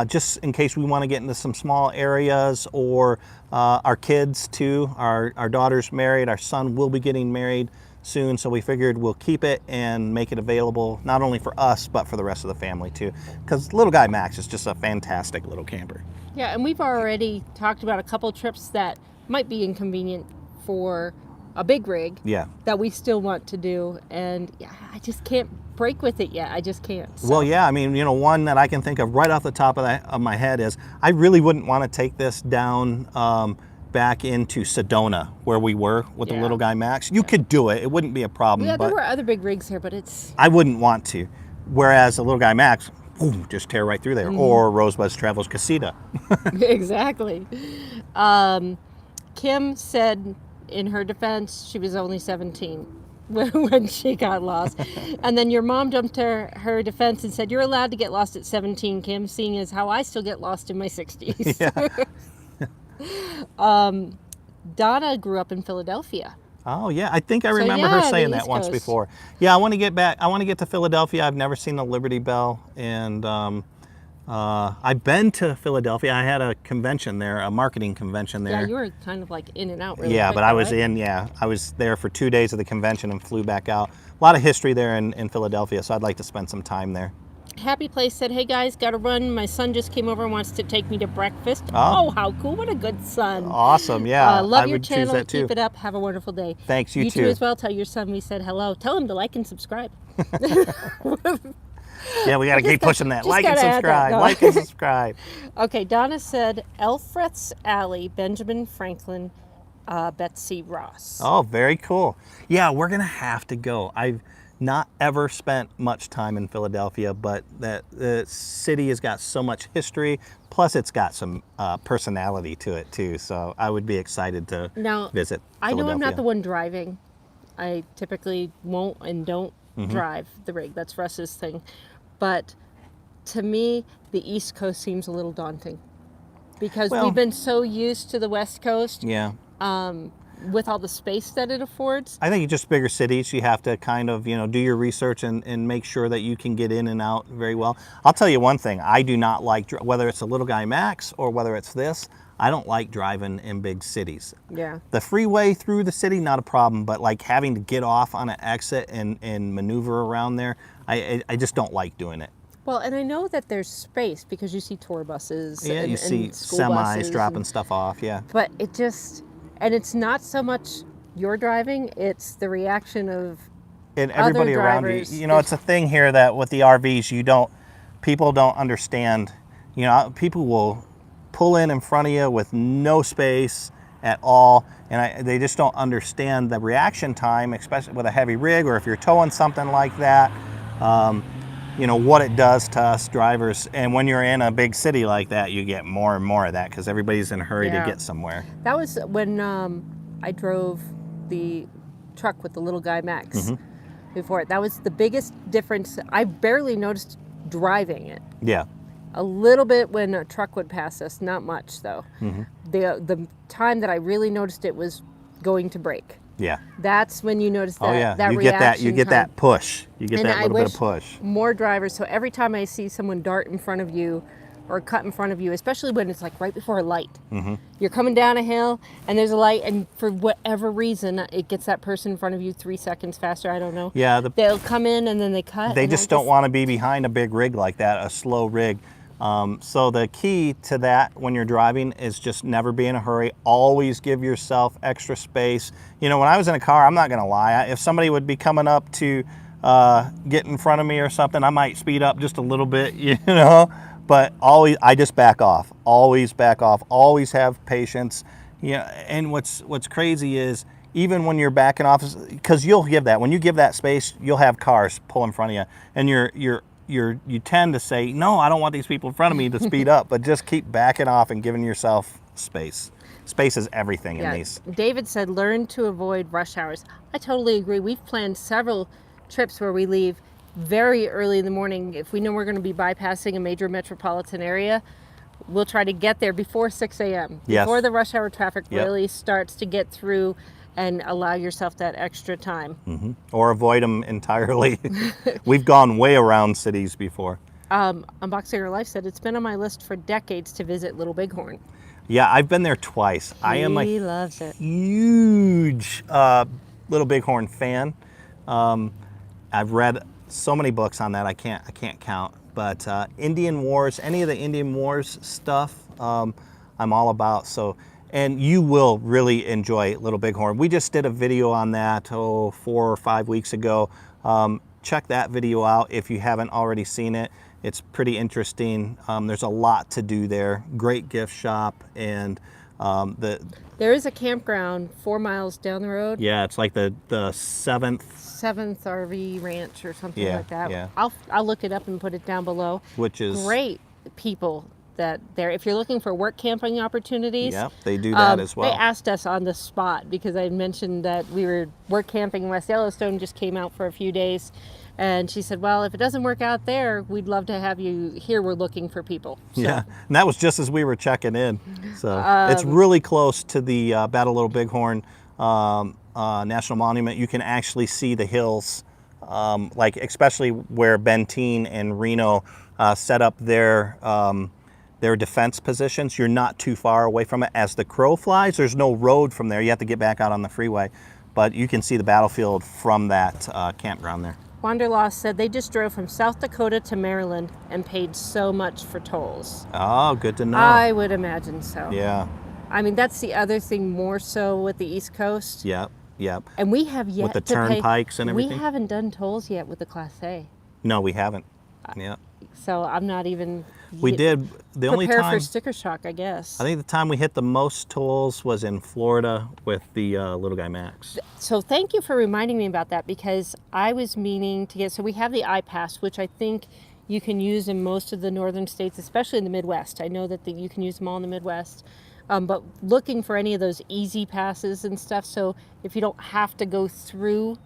Speaker 1: Just in case we want to get into some small areas, or our kids too. Our daughter's married, our son will be getting married soon, so we figured we'll keep it and make it available not only for us but for the rest of the family too, because little guy Max is just a fantastic little camper.
Speaker 2: Yeah, and we've already talked about a couple trips that might be inconvenient for a big rig, that we still want to do, and I just can't break with it yet. I just can't. So.
Speaker 1: Well, yeah, one that I can think of right off the top of my head is I really wouldn't want to take this down back into Sedona where we were with the little guy Max. You could do it. It wouldn't be a problem.
Speaker 2: Yeah,
Speaker 1: but
Speaker 2: there were other big rigs here, but I
Speaker 1: wouldn't want to. Whereas the little guy Max, boom, just tear right through there. Mm-hmm. Or Rosebud's Travels Casita.
Speaker 2: Exactly. Kim said, in her defense, she was only 17 when she got lost. And then your mom jumped to her defense and said, you're allowed to get lost at 17, Kim, seeing as how I still get lost in my 60s.
Speaker 1: Yeah.
Speaker 2: Donna grew up in Philadelphia.
Speaker 1: Oh, yeah. I think I remember her saying that once before. Yeah, I want to get back. I want to get to Philadelphia. I've never seen the Liberty Bell. And I've been to Philadelphia. I had a convention there, a marketing convention there.
Speaker 2: Yeah, you were kind of like in and out really
Speaker 1: quick,
Speaker 2: but
Speaker 1: I was I was there for 2 days of the convention and flew back out. A lot of history there in Philadelphia, so I'd like to spend some time there.
Speaker 2: Happy Place said, hey guys, gotta run. My son just came over and wants to take me to breakfast. Oh, how cool. What a good son.
Speaker 1: Awesome, yeah.
Speaker 2: Love your channel. Keep it up. Have a wonderful day.
Speaker 1: Thanks, you too.
Speaker 2: You too as well. Tell your son we said hello. Tell him to like and subscribe.
Speaker 1: Yeah, we got to keep pushing that. Like and subscribe. Like and subscribe.
Speaker 2: Okay, Donna said, Elfreth's Alley, Benjamin Franklin, Betsy Ross.
Speaker 1: Oh, very cool. Yeah, we're going to have to go. I've not ever spent much time in Philadelphia, but the city has got so much history. Plus, it's got some personality to it, too. So I would be excited to visit Philadelphia.
Speaker 2: I know I'm not the one driving. I typically won't and don't drive the rig. That's Russ's thing. But to me, the East Coast seems a little daunting because we've been so used to the West Coast.
Speaker 1: Yeah.
Speaker 2: With all the space that it affords.
Speaker 1: I think just bigger cities, you have to kind of, do your research and make sure that you can get in and out very well. I'll tell you one thing. I do not like, whether it's a little guy Max or whether it's this, I don't like driving in big cities.
Speaker 2: Yeah.
Speaker 1: The freeway through the city, not a problem, but like having to get off on an exit and maneuver around there, I just don't like doing it.
Speaker 2: Well, and I know that there's space because you see tour buses.
Speaker 1: Yeah, you see semis dropping stuff off, yeah.
Speaker 2: But it just, and it's not so much your driving, it's the reaction of
Speaker 1: and everybody
Speaker 2: other
Speaker 1: around
Speaker 2: drivers.
Speaker 1: You. It's a thing here that with the RVs, people don't understand. People will pull in front of you with no space at all, and they just don't understand the reaction time, especially with a heavy rig or if you're towing something like that. You know what it does to us drivers, and when you're in a big city like that, you get more and more of that because everybody's in a hurry to get somewhere.
Speaker 2: That was when I drove the truck with the little guy Max before it. That was the biggest difference. I barely noticed driving it.
Speaker 1: Yeah.
Speaker 2: A little bit when a truck would pass us, not much though. The time that I really noticed it was going to brake.
Speaker 1: Yeah.
Speaker 2: That's when you notice that.
Speaker 1: Oh yeah.
Speaker 2: That
Speaker 1: you get that. You
Speaker 2: reaction
Speaker 1: get
Speaker 2: time.
Speaker 1: that push. You get
Speaker 2: And
Speaker 1: that
Speaker 2: I
Speaker 1: little bit
Speaker 2: wish
Speaker 1: of push.
Speaker 2: More drivers. So every time I see someone dart in front of you or cut in front of you, especially when it's like right before a light, you're coming down a hill and there's a light, and for whatever reason it gets that person in front of you 3 seconds faster. I don't know.
Speaker 1: Yeah.
Speaker 2: They'll come in and then they cut.
Speaker 1: They just don't want to be behind a big rig like that, a slow rig. So the key to that when you're driving is just never be in a hurry. Always give yourself extra space. You know, when I was in a car, I'm not going to lie, if somebody would be coming up to get in front of me or something, I might speed up just a little bit, you know, but always, I just back off. Always back off. Always have patience. Yeah, and what's crazy is even when you're backing off, because you'll give that, when you give that space, you'll have cars pull in front of you, and you tend to say, no, I don't want these people in front of me to speed up, but just keep backing off and giving yourself space. Space is everything in these.
Speaker 2: David said, learn to avoid rush hours. I totally agree. We've planned several trips where we leave very early in the morning. If we know we're going to be bypassing a major metropolitan area, we'll try to get there before 6 a.m. Before the rush hour traffic really starts to get through, and allow yourself that extra time.
Speaker 1: Or avoid them entirely. We've gone way around cities before.
Speaker 2: Unboxing Your Life said, it's been on my list for decades to visit Little Bighorn.
Speaker 1: Yeah, I've been there twice. I am a huge Little Bighorn fan. I've read so many books on that, I can't count. But Indian Wars, any of the Indian Wars stuff, I'm all about. So. And you will really enjoy Little Bighorn. We just did a video on that 4 or 5 weeks ago. Check that video out if you haven't already seen it. It's pretty interesting. There's a lot to do there. Great gift shop, and
Speaker 2: there is a campground 4 miles down the road.
Speaker 1: Yeah, it's like the seventh
Speaker 2: RV ranch or something like that.
Speaker 1: Yeah.
Speaker 2: I'll look it up and put it down below.
Speaker 1: Which is
Speaker 2: great people. That there, if you're looking for work camping opportunities,
Speaker 1: they do that as well.
Speaker 2: They asked us on the spot because I mentioned that we were work camping in West Yellowstone, just came out for a few days, and she said, well, if it doesn't work out there, we'd love to have you here. We're looking for people. So.
Speaker 1: Yeah, and that was just as we were checking in. So it's really close to the Battle of Little Bighorn National Monument. You can actually see the hills, like especially where Benteen and Reno set up their defense positions. You're not too far away from it. As the crow flies, there's no road from there. You have to get back out on the freeway, but you can see the battlefield from that campground there.
Speaker 2: Wanderlost said they just drove from South Dakota to Maryland and paid so much for tolls.
Speaker 1: Oh, good to know.
Speaker 2: I would imagine so.
Speaker 1: Yeah.
Speaker 2: I mean, that's the other thing more so with the East Coast.
Speaker 1: Yep.
Speaker 2: And we have yet
Speaker 1: with the
Speaker 2: to
Speaker 1: turnpikes
Speaker 2: pay.
Speaker 1: and everything.
Speaker 2: We haven't done tolls yet with the Class A.
Speaker 1: No, we haven't. Yeah.
Speaker 2: So I'm not even.
Speaker 1: We did the only time.
Speaker 2: Prepare for sticker shock, I guess.
Speaker 1: I think the time we hit the most tolls was in Florida with the little guy Max.
Speaker 2: So thank you for reminding me about that, because I was meaning to get. So we have the iPass, which I think you can use in most of the northern states, especially in the Midwest. I know that you can use them all in the Midwest. But looking for any of those easy passes and stuff. So if you don't have to go through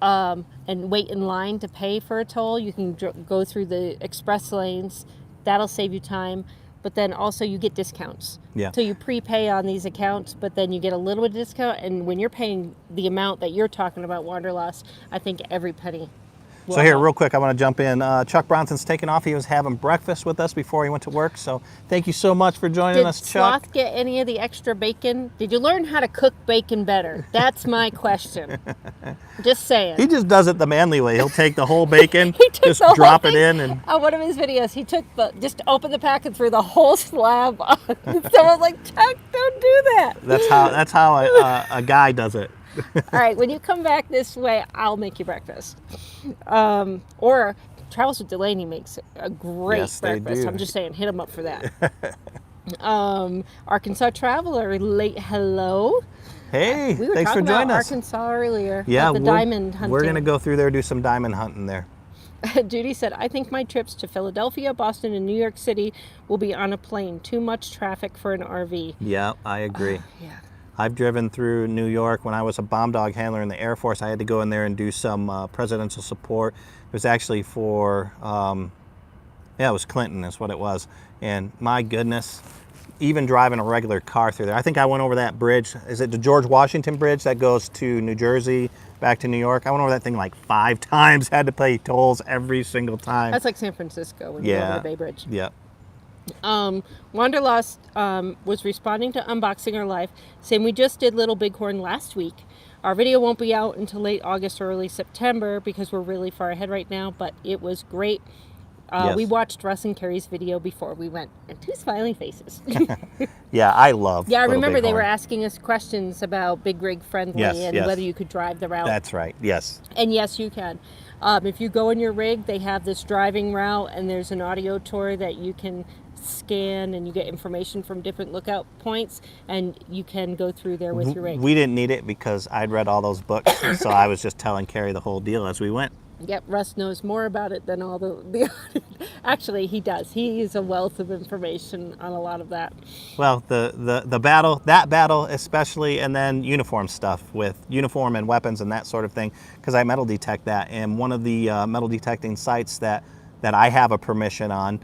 Speaker 2: and wait in line to pay for a toll, you can go through the express lanes. That'll save you time. But then also you get discounts.
Speaker 1: Yeah.
Speaker 2: So you prepay on these accounts, but then you get a little bit of discount. And when you're paying the amount that you're talking about, Wanderlost, I think every penny.
Speaker 1: So here, real quick, I want to jump in. Chuck Bronson's taking off. He was having breakfast with us before he went to work. So thank you so much for joining us, Chuck.
Speaker 2: Did Sloth get any of the extra bacon? Did you learn how to cook bacon better? That's my question. Just saying.
Speaker 1: He just does it the manly way. He'll take the whole bacon, just drop it in. And
Speaker 2: on one of his videos, he took just opened the pack and threw the whole slab on. So I was like, Chuck, don't do that.
Speaker 1: That's how a guy does it.
Speaker 2: All right, when you come back this way, I'll make you breakfast. Or Travels with Delaney makes a great breakfast. I'm just saying, hit him up for that. Arkansas Traveler, late hello.
Speaker 1: Hey,
Speaker 2: We were
Speaker 1: thanks for
Speaker 2: talking about
Speaker 1: joining us.
Speaker 2: Arkansas earlier.
Speaker 1: Yeah,
Speaker 2: about the diamond hunting.
Speaker 1: we're gonna go through there, do some diamond hunting there.
Speaker 2: Judy said, I think my trips to Philadelphia, Boston, and New York City will be on a plane. Too much traffic for an RV.
Speaker 1: Yeah, I agree.
Speaker 2: Yeah.
Speaker 1: I've driven through New York. When I was a bomb dog handler in the Air Force, I had to go in there and do some presidential support. It was actually for, it was Clinton is what it was. And my goodness, even driving a regular car through there. I think I went over that bridge. Is it the George Washington Bridge that goes to New Jersey, back to New York? I went over that thing like 5 times, had to pay tolls every single time.
Speaker 2: That's like San Francisco when you go over the Bay Bridge.
Speaker 1: Yeah.
Speaker 2: Wanderlust was responding to Unboxing Our Life, saying we just did Little Bighorn last week. Our video won't be out until late August or early September because we're really far ahead right now, but it was great.
Speaker 1: Yes.
Speaker 2: We watched Russ and Kerry's video before we went, and 2 smiling faces.
Speaker 1: Yeah, I love
Speaker 2: Yeah, I
Speaker 1: Little
Speaker 2: remember they
Speaker 1: Bighorn.
Speaker 2: were asking us questions about Big Rig Friendly and
Speaker 1: yes.
Speaker 2: whether you could drive the route.
Speaker 1: That's right, yes.
Speaker 2: And yes, you can. If you go in your rig, they have this driving route, and there's an audio tour that you can scan, and you get information from different lookout points, and you can go through there with your rig.
Speaker 1: We didn't need it because I'd read all those books, so I was just telling Kerry the whole deal as we went.
Speaker 2: Yep, Russ knows more about it than all the actually, he does. He is a wealth of information on a lot of that.
Speaker 1: Well, the battle, that battle especially, and then uniform stuff with uniform and weapons and that sort of thing, because I metal detect that. And one of the metal detecting sites that I have a permission on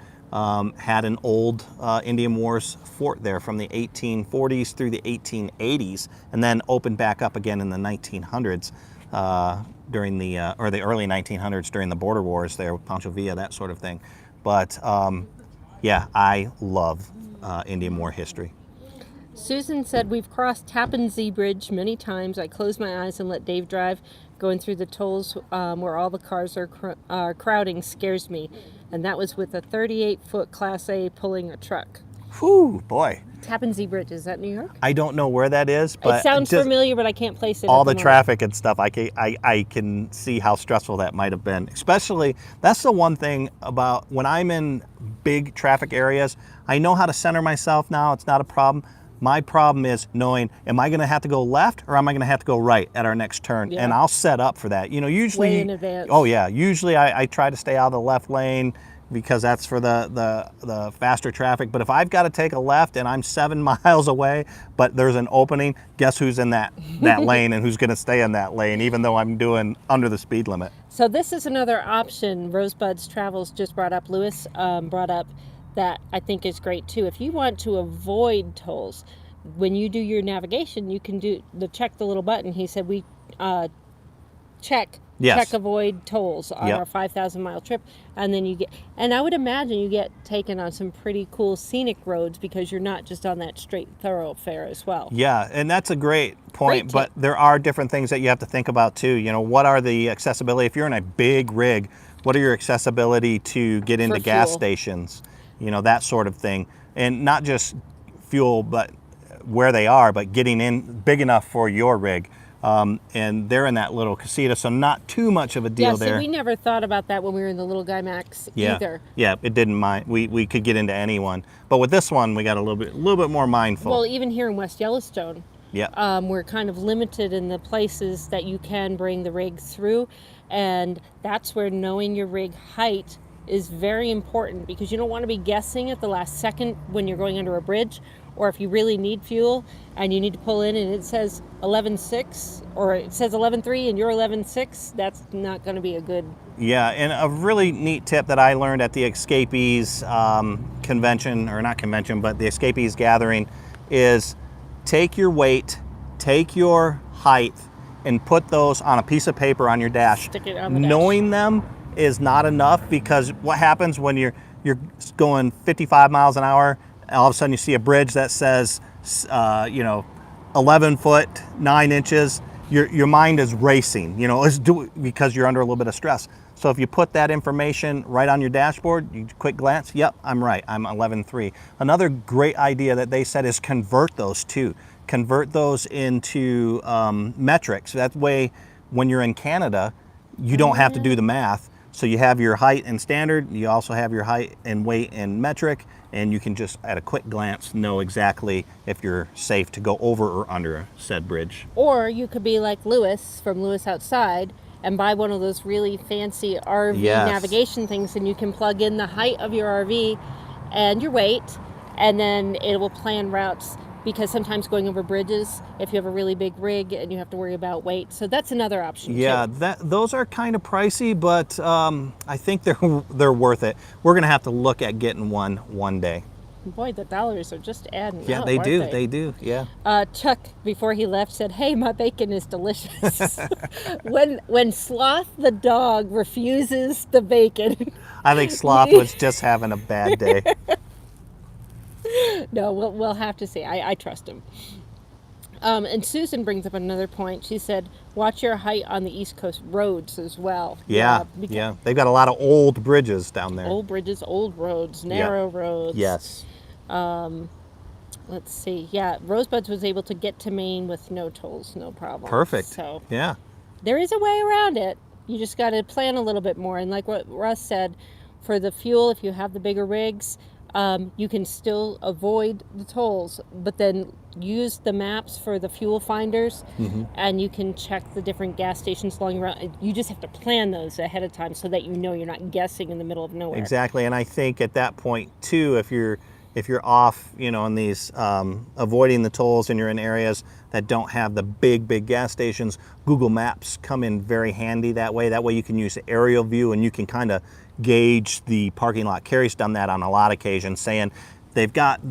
Speaker 1: had an old Indian Wars fort there from the 1840s through the 1880s, and then opened back up again in the 1900s. During the or the early 1900s during the border wars there, Pancho Villa, that sort of thing. But yeah, I love Indian War history.
Speaker 2: Susan said, we've crossed Tappan Zee Bridge many times. I close my eyes and let Dave drive. Going through the tolls where all the cars are crowding scares me. And that was with a 38-foot Class A pulling a truck.
Speaker 1: Whew, boy.
Speaker 2: Tappan Zee Bridge, is that New York?
Speaker 1: I don't know where that is, but
Speaker 2: it sounds
Speaker 1: just
Speaker 2: familiar, but I can't place it.
Speaker 1: all
Speaker 2: at
Speaker 1: the
Speaker 2: moment.
Speaker 1: traffic and stuff, I can see how stressful that might have been. Especially, that's the one thing about when I'm in big traffic areas, I know how to center myself now. It's not a problem. My problem is knowing, am I going to have to go left or am I going to have to go right at our next turn?
Speaker 2: Yeah.
Speaker 1: And I'll set up for that. You know, usually
Speaker 2: Way in advance.
Speaker 1: Oh yeah, usually I try to stay out of the left lane because that's for the faster traffic. But if I've got to take a left and I'm 7 miles away, but there's an opening, guess who's in that lane and who's going to stay in that lane, even though I'm doing under the speed limit.
Speaker 2: So this is another option Rosebuds Travels just brought up. Lewis brought up that I think is great too. If you want to avoid tolls, when you do your navigation, you can check the little button. He said we check avoid tolls on our 5,000 mile trip, and then and I would imagine you get taken on some pretty cool scenic roads because you're not just on that straight thoroughfare as well.
Speaker 1: Yeah, and that's a great point,
Speaker 2: Great
Speaker 1: but there are different things that you have to think about too. You know, what are the accessibility? If you're in a big rig, what are your accessibility to get into gas
Speaker 2: fuel.
Speaker 1: stations? You know, that sort of thing. And not just fuel, but where they are, but getting in big enough for your rig. And they're in that little casita, so not too much of a deal there.
Speaker 2: Yeah, see, we never thought about that when we were in the Little Guy Max either.
Speaker 1: Yeah, it didn't mind. We could get into anyone, but with this one, we got a little bit more mindful.
Speaker 2: Well, even here in West Yellowstone,
Speaker 1: yeah,
Speaker 2: we're kind of limited in the places that you can bring the rig through, and that's where knowing your rig height is very important, because you don't want to be guessing at the last second when you're going under a bridge, or if you really need fuel and you need to pull in and it says 11.6 or it says 11.3 and you're 11.6, that's not going to be a good...
Speaker 1: Yeah, and a really neat tip that I learned at the Escapees convention, or not convention, but the Escapees gathering, is take your weight, take your height, and put those on a piece of paper on your dash.
Speaker 2: Stick it on the dash.
Speaker 1: Knowing them is not enough, because what happens when you're going 55 miles an hour, and all of a sudden you see a bridge that says 11 foot 9 inches, your mind is racing, because you're under a little bit of stress. So if you put that information right on your dashboard, you quick glance, yep, I'm right, I'm 11.3. Another great idea that they said is convert those too. Convert those into metrics. That way, when you're in Canada, you don't have to do the math. So you have your height and standard, you also have your height and weight and metric, and you can just at a quick glance know exactly if you're safe to go over or under said bridge.
Speaker 2: Or you could be like Lewis from Lewis Outside and buy one of those really fancy RV navigation things, and you can plug in the height of your RV and your weight, and then it will plan routes, because sometimes going over bridges, if you have a really big rig and you have to worry about weight. So that's another option too.
Speaker 1: Those are kind of pricey, but I think they're worth it. We're gonna have to look at getting one day.
Speaker 2: Boy, the dollars are just adding
Speaker 1: Yeah,
Speaker 2: up,
Speaker 1: they
Speaker 2: aren't
Speaker 1: do.
Speaker 2: they?
Speaker 1: They do. Yeah.
Speaker 2: Chuck, before he left, said, "Hey, my bacon is delicious." when Sloth the dog refuses the bacon,
Speaker 1: I think Sloth was just having a bad day.
Speaker 2: No, we'll have to see. I trust him. And Susan brings up another point. She said, "Watch your height on the East Coast roads as well."
Speaker 1: Yeah. They've got a lot of old bridges down there.
Speaker 2: Old bridges, old roads, narrow roads.
Speaker 1: Yes.
Speaker 2: Let's see. Yeah, Rosebuds was able to get to Maine with no tolls, no problem.
Speaker 1: Perfect.
Speaker 2: So
Speaker 1: yeah,
Speaker 2: there is a way around it. You just got to plan a little bit more. And like what Russ said, for the fuel, if you have the bigger rigs, you can still avoid the tolls, but then use the maps for the fuel finders, and you can check the different gas stations along around. You just have to plan those ahead of time so that you know you're not guessing in the middle of nowhere.
Speaker 1: Exactly. And I think at that point too, if you're off, in these avoiding the tolls and you're in areas that don't have the big gas stations, Google Maps come in very handy that way. That way you can use the aerial view and you can kind of gauge the parking lot. Kerry's done that on a lot of occasions, saying they've got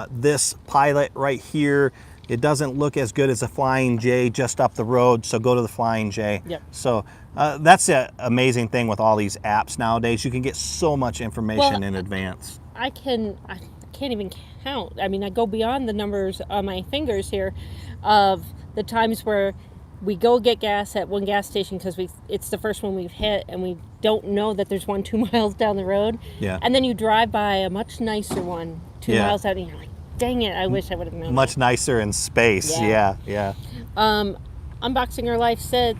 Speaker 1: this pilot right here. It doesn't look as good as a Flying J just up the road, so go to the Flying J.
Speaker 2: Yep.
Speaker 1: So that's the amazing thing with all these apps nowadays. You can get so much information in advance.
Speaker 2: I can't even count. I mean, I go beyond the numbers on my fingers here of the times where we go get gas at one gas station because it's the first one we've hit, and we don't know that there's one 2 miles down the road.
Speaker 1: Yeah.
Speaker 2: And then you drive by a much nicer one 2 miles out, and you're like, dang it, I wish I would have known.
Speaker 1: Much nicer in space. Yeah.
Speaker 2: Unboxing Our Life said,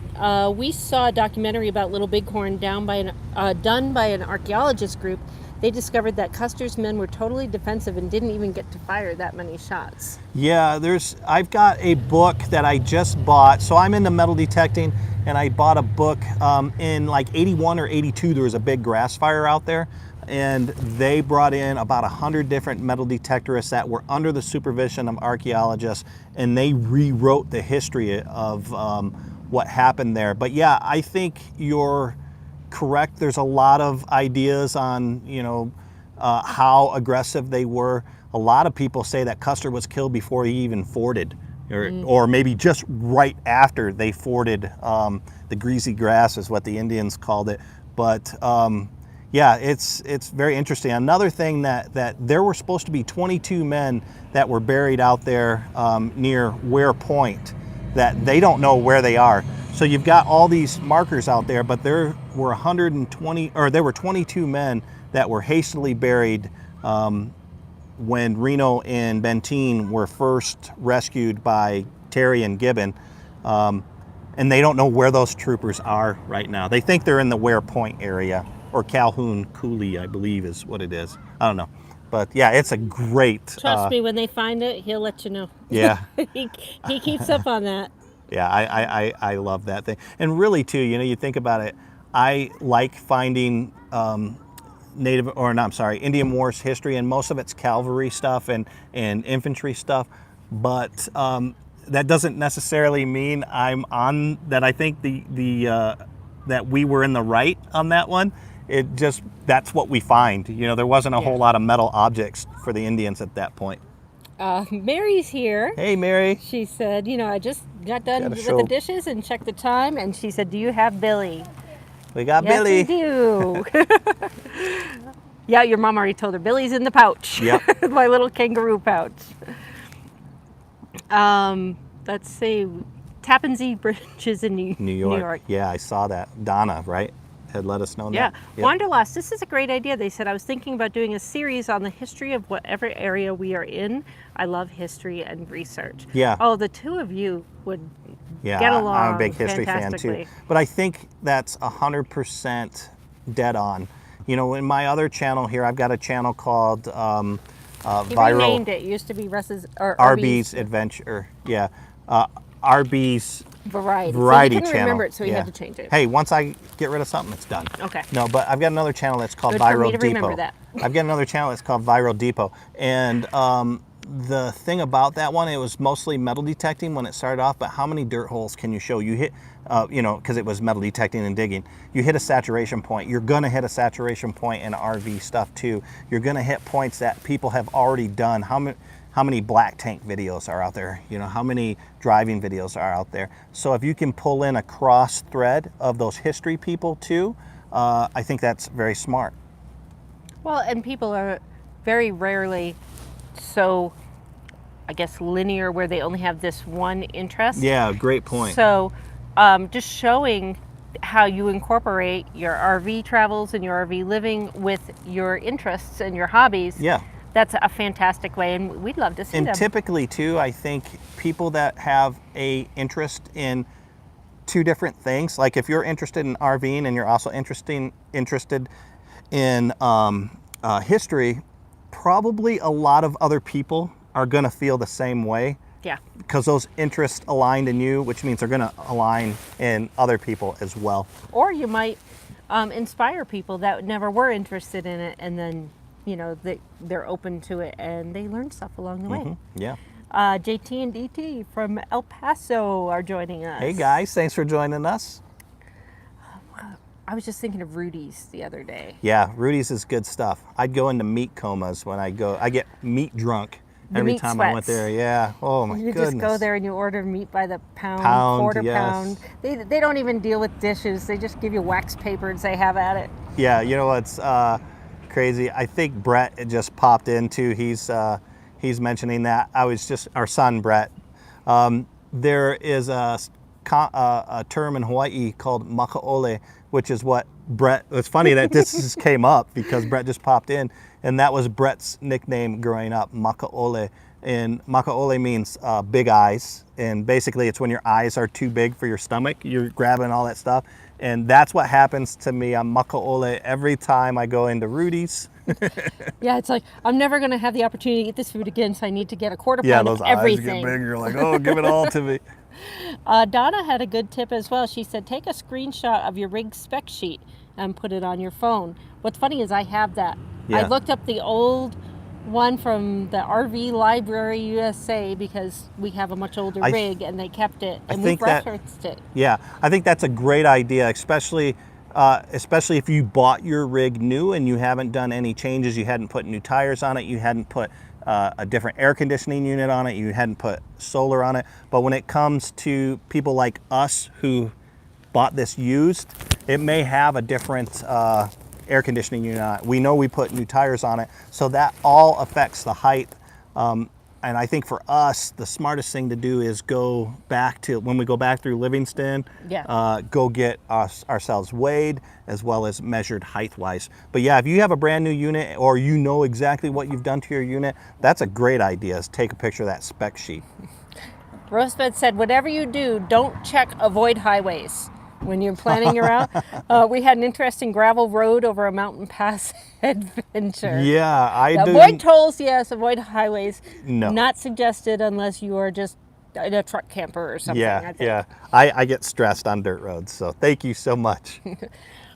Speaker 2: we saw a documentary about Little Bighorn done by an archaeologist group. They discovered that Custer's men were totally defensive and didn't even get to fire that many shots. Yeah,
Speaker 1: I've got a book that I just bought. So I'm into metal detecting, and I bought a book in like 81 or 82. There was a big grass fire out there, and they brought in about 100 different metal detectorists that were under the supervision of archaeologists, and they rewrote the history of what happened there. But yeah, I think you're correct. There's a lot of ideas on how aggressive they were. A lot of people say that Custer was killed before he even forded, or maybe just right after they forded. The greasy grass is what the Indians called it. But yeah, it's very interesting. Another thing that there were supposed to be 22 men that were buried out there near Ware Point, that they don't know where they are. So you've got all these markers out there, but there were 22 men that were hastily buried when Reno and Benteen were first rescued by Terry and Gibbon. And they don't know where those troopers are right now. They think they're in the Ware Point area, or Calhoun Coulee, I believe is what it is. I don't know. But yeah, it's a great...
Speaker 2: Trust me, when they find it, he'll let you know.
Speaker 1: Yeah.
Speaker 2: he keeps up on that.
Speaker 1: Yeah, I love that thing. And really too, you think about it, I like finding Indian Wars history, and most of it's cavalry stuff and infantry stuff. But that doesn't necessarily mean I'm on that. I think that we were in the right on that one. It just, that's what we find. There wasn't a whole lot of metal objects for the Indians at that point.
Speaker 2: Mary's here.
Speaker 1: Hey, Mary.
Speaker 2: She said, I just got done with the dishes and checked the time, and she said, "Do you have Billy?"
Speaker 1: We got
Speaker 2: yes,
Speaker 1: Billy.
Speaker 2: Yes, we do. Yeah, your mom already told her. Billy's in the pouch.
Speaker 1: Yep.
Speaker 2: My little kangaroo pouch. Let's see. Tappan Zee Bridge is in New York.
Speaker 1: Yeah, I saw that. Donna, right, had let us know that.
Speaker 2: Yeah. Yep. Wanderlust, this is a great idea. They said, I was thinking about doing a series on the history of whatever area we are in. I love history and research.
Speaker 1: Yeah.
Speaker 2: Oh, the two of you would get along.
Speaker 1: I'm a big history fan too. But I think that's 100% dead on. You know, in my other channel here, I've got a channel called
Speaker 2: He
Speaker 1: Viral
Speaker 2: renamed it. It used to be Russ's or
Speaker 1: RV's Adventure. Yeah, RV's
Speaker 2: Variety. So he
Speaker 1: Variety
Speaker 2: couldn't
Speaker 1: channel.
Speaker 2: remember it, so he
Speaker 1: yeah.
Speaker 2: had to change it.
Speaker 1: Hey, once I get rid of something, it's done.
Speaker 2: Okay.
Speaker 1: No, but I've got another channel that's called
Speaker 2: Good for
Speaker 1: Viral
Speaker 2: me to
Speaker 1: Depot.
Speaker 2: remember that.
Speaker 1: I've got another channel that's called Viral Depot, and the thing about that one, it was mostly metal detecting when it started off. But how many dirt holes can you show? You hit, you know, because it was metal detecting and digging. You hit a saturation point. You're gonna hit a saturation point in RV stuff too. You're gonna hit points that people have already done. How many black tank videos are out there? You know, how many driving videos are out there? So if you can pull in a cross thread of those history people too, I think that's very smart.
Speaker 2: Well, and people are very rarely so, I guess, linear where they only have this one interest.
Speaker 1: Yeah, great point.
Speaker 2: So just showing how you incorporate your RV travels and your RV living with your interests and your hobbies.
Speaker 1: Yeah.
Speaker 2: That's a fantastic way, and we'd love to see them.
Speaker 1: And typically too, I think people that have a interest in two different things, like if you're interested in RVing and you're also interested in history, probably a lot of other people are going to feel the same way.
Speaker 2: Yeah.
Speaker 1: Because those interests aligned in you, which means they're going to align in other people as well.
Speaker 2: Or you might inspire people that never were interested in it, and then, you know, they're open to it and they learn stuff along the way.
Speaker 1: Yeah.
Speaker 2: JT and DT from El Paso are joining us.
Speaker 1: Hey guys, thanks for joining us.
Speaker 2: I was just thinking of Rudy's the other day.
Speaker 1: Yeah, Rudy's is good stuff. I'd go into meat comas when I go. I get meat drunk every
Speaker 2: meat
Speaker 1: time I went
Speaker 2: sweats.
Speaker 1: there. Yeah. Oh my
Speaker 2: You
Speaker 1: goodness.
Speaker 2: just go there and you order meat by the pound, quarter
Speaker 1: yes.
Speaker 2: pound. They don't even deal with dishes. They just give you wax paper and say, have at it.
Speaker 1: Yeah, you know what's crazy? I think Brett just popped in too. He's mentioning that. Our son Brett. There is a term in Hawaii called makaole, which is what Brett. It's funny that this just came up because Brett just popped in, and that was Brett's nickname growing up, makaole. And makaole means big eyes, and basically it's when your eyes are too big for your stomach. You're grabbing all that stuff, and that's what happens to me. I'm makaole every time I go into Rudy's.
Speaker 2: Yeah, it's like, I'm never going to have the opportunity to eat this food again, so I need to get a quarter
Speaker 1: Yeah,
Speaker 2: pound
Speaker 1: those
Speaker 2: of
Speaker 1: eyes
Speaker 2: everything.
Speaker 1: get big. You're like, oh, give it all to me.
Speaker 2: Donna had a good tip as well. She said, take a screenshot of your rig spec sheet and put it on your phone. What's funny is I have that.
Speaker 1: Yeah.
Speaker 2: I looked up the old one from the RV Library USA because we have a much older rig and they kept it and we've referenced it.
Speaker 1: Yeah, I think that's a great idea, especially if you bought your rig new and you haven't done any changes, you hadn't put new tires on it, you hadn't put a different air conditioning unit on it, you hadn't put solar on it. But when it comes to people like us who bought this used, it may have a different air conditioning unit on it. We know we put new tires on it, so that all affects the height. And I think for us, the smartest thing to do is go back to, when we go back through Livingston, go get ourselves weighed as well as measured height-wise. But yeah, if you have a brand new unit or you know exactly what you've done to your unit, that's a great idea, is take a picture of that spec sheet.
Speaker 2: Rosebud said, whatever you do, don't check avoid highways when you're planning your route. We had an interesting gravel road over a mountain pass adventure.
Speaker 1: Yeah, I do.
Speaker 2: Avoid tolls, yes. Avoid highways.
Speaker 1: No.
Speaker 2: Not suggested unless you are just in a truck camper or something.
Speaker 1: Yeah,
Speaker 2: I think.
Speaker 1: yeah. I get stressed on dirt roads, so thank you so much.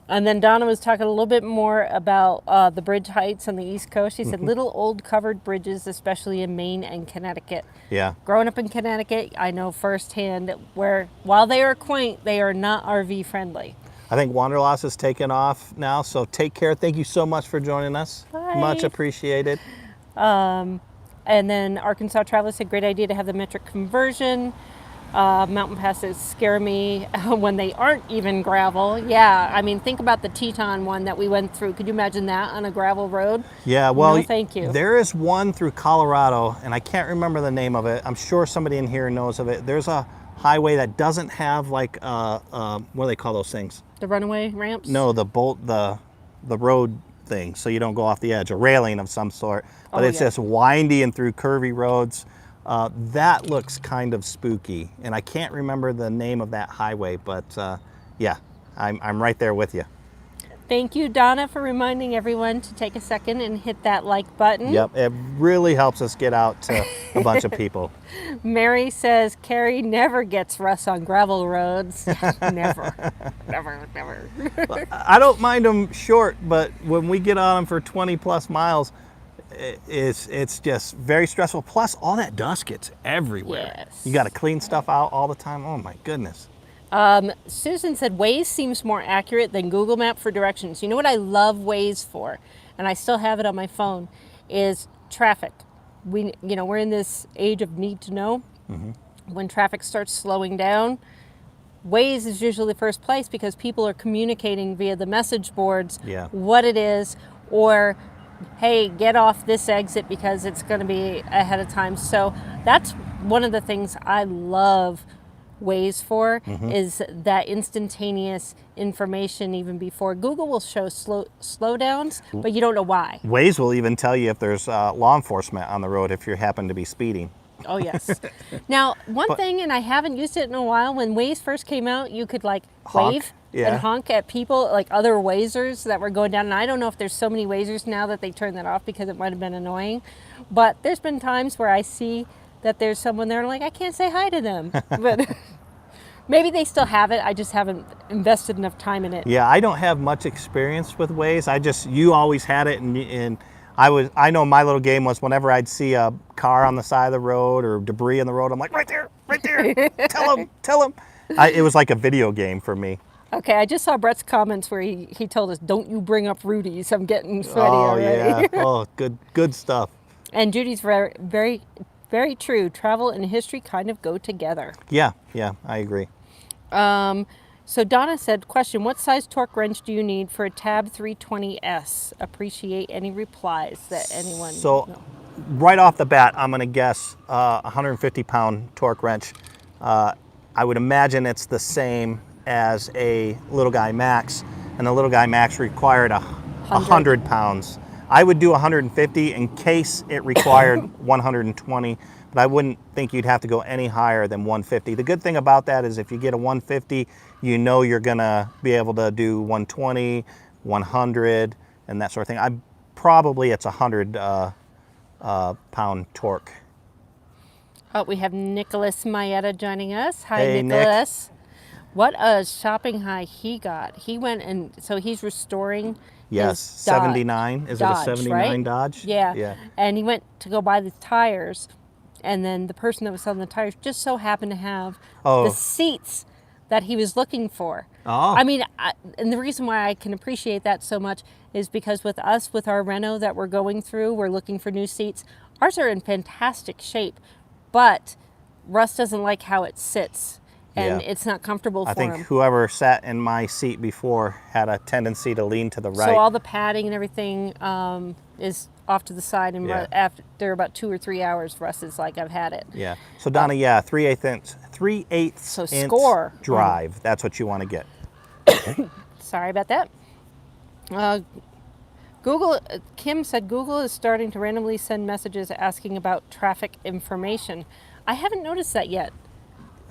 Speaker 2: And then Donna was talking a little bit more about the bridge heights on the East Coast. She said little old covered bridges, especially in Maine and Connecticut.
Speaker 1: Yeah.
Speaker 2: Growing up in Connecticut, I know firsthand where, while they are quaint, they are not RV friendly.
Speaker 1: I think Wanderlust is taking off now, so take care. Thank you so much for joining us.
Speaker 2: Bye.
Speaker 1: Much appreciated.
Speaker 2: And then Arkansas Traveler said, great idea to have the metric conversion. Mountain passes scare me when they aren't even gravel. Yeah, I mean, think about the Teton one that we went through. Could you imagine that on a gravel road?
Speaker 1: Yeah, well,
Speaker 2: no, thank you.
Speaker 1: There is one through Colorado, and I can't remember the name of it. I'm sure somebody in here knows of it. There's a highway that doesn't have like, what do they call those things?
Speaker 2: The runaway ramps?
Speaker 1: No, the road thing, so you don't go off the edge, a railing of some sort. But it's just windy and through curvy roads. That looks kind of spooky, and I can't remember the name of that highway, but yeah, I'm right there with you.
Speaker 2: Thank you, Donna, for reminding everyone to take a second and hit that like button.
Speaker 1: Yep, it really helps us get out to a bunch of people.
Speaker 2: Mary says Kerry never gets Russ on gravel roads. Never.
Speaker 1: I don't mind them short, but when we get on them for 20 plus miles, it's just very stressful. Plus, all that dust gets everywhere.
Speaker 2: Yes.
Speaker 1: You got to clean stuff out all the time. Oh my goodness.
Speaker 2: Susan said Waze seems more accurate than Google Map for directions. You know what I love Waze for, and I still have it on my phone, is traffic. We're in this age of need to know. Mm-hmm. When traffic starts slowing down, Waze is usually the first place because people are communicating via the message boards what it is, or hey, get off this exit because it's going to be ahead of time. So that's one of the things I love Waze for, is that instantaneous information even before. Google will show slowdowns, but you don't know why.
Speaker 1: Waze will even tell you if there's law enforcement on the road if you happen to be speeding.
Speaker 2: Oh, yes. Now, one thing, and I haven't used it in a while, when Waze first came out, you could like wave and honk at people, like other Wazers that were going down. And I don't know if there's so many Wazers now that they turned that off because it might have been annoying. But there's been times where I see that there's someone there, like, I can't say hi to them. But maybe they still have it. I just haven't invested enough time in it.
Speaker 1: Yeah, I don't have much experience with Waze. You always had it, and I know my little game was whenever I'd see a car on the side of the road or debris in the road, I'm like, right there, tell him. It was like a video game for me.
Speaker 2: Okay, I just saw Brett's comments where he told us, don't you bring up Rudy's. I'm getting sweaty already.
Speaker 1: Yeah. Oh, good stuff.
Speaker 2: And Judy's very, very, very true. Travel and history kind of go together.
Speaker 1: Yeah, I agree.
Speaker 2: So Donna said, question, what size torque wrench do you need for a Tab 320S? Appreciate any replies that anyone...
Speaker 1: So right off the bat, I'm going to guess 150-pound torque wrench. I would imagine it's the same as a Little Guy Max, and the Little Guy Max required 100 pounds. I would do 150 in case it required 120, but I wouldn't think you'd have to go any higher than 150. The good thing about that is if you get a 150, you know you're gonna be able to do 120, 100, and that sort of thing. It's 100 pound torque.
Speaker 2: Oh, we have Nicholas Maeta joining us. Hi,
Speaker 1: hey,
Speaker 2: Nicholas.
Speaker 1: Nick.
Speaker 2: What a shopping high he got. He went and so he's restoring.
Speaker 1: Yes, 79. Is
Speaker 2: Dodge,
Speaker 1: it a 79
Speaker 2: right?
Speaker 1: Dodge?
Speaker 2: Yeah. And he went to go buy the tires, and then the person that was selling the tires just so happened to have the seats that he was looking for.
Speaker 1: Oh.
Speaker 2: I mean, and the reason why I can appreciate that so much is because with our reno that we're going through, we're looking for new seats. Ours are in fantastic shape, but Russ doesn't like how it sits. And it's not comfortable for him.
Speaker 1: I think whoever sat in my seat before had a tendency to lean to the right.
Speaker 2: So all the padding and everything is off to the side, and after about 2 or 3 hours, Russ is like, I've had it.
Speaker 1: Yeah. So Donna, 3/8 inch drive. That's what you want to get.
Speaker 2: Sorry about that. Google. Kim said Google is starting to randomly send messages asking about traffic information. I haven't noticed that yet.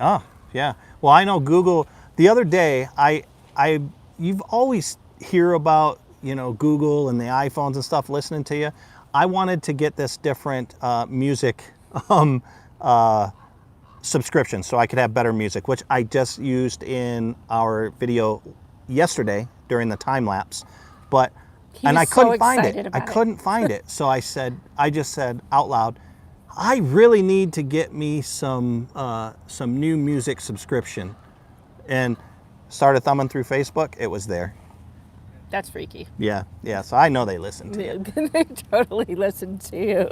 Speaker 1: Oh. Yeah. Well, I know Google. The other day, you've always hear about Google and the iPhones and stuff listening to you. I wanted to get this different music subscription so I could have better music, which I just used in our video yesterday during the time lapse, I couldn't find it. I couldn't find it. So I just said out loud, I really need to get me some new music subscription, and started thumbing through Facebook. It was there.
Speaker 2: That's freaky.
Speaker 1: Yeah. So I know they listen to you.
Speaker 2: They totally listen to you,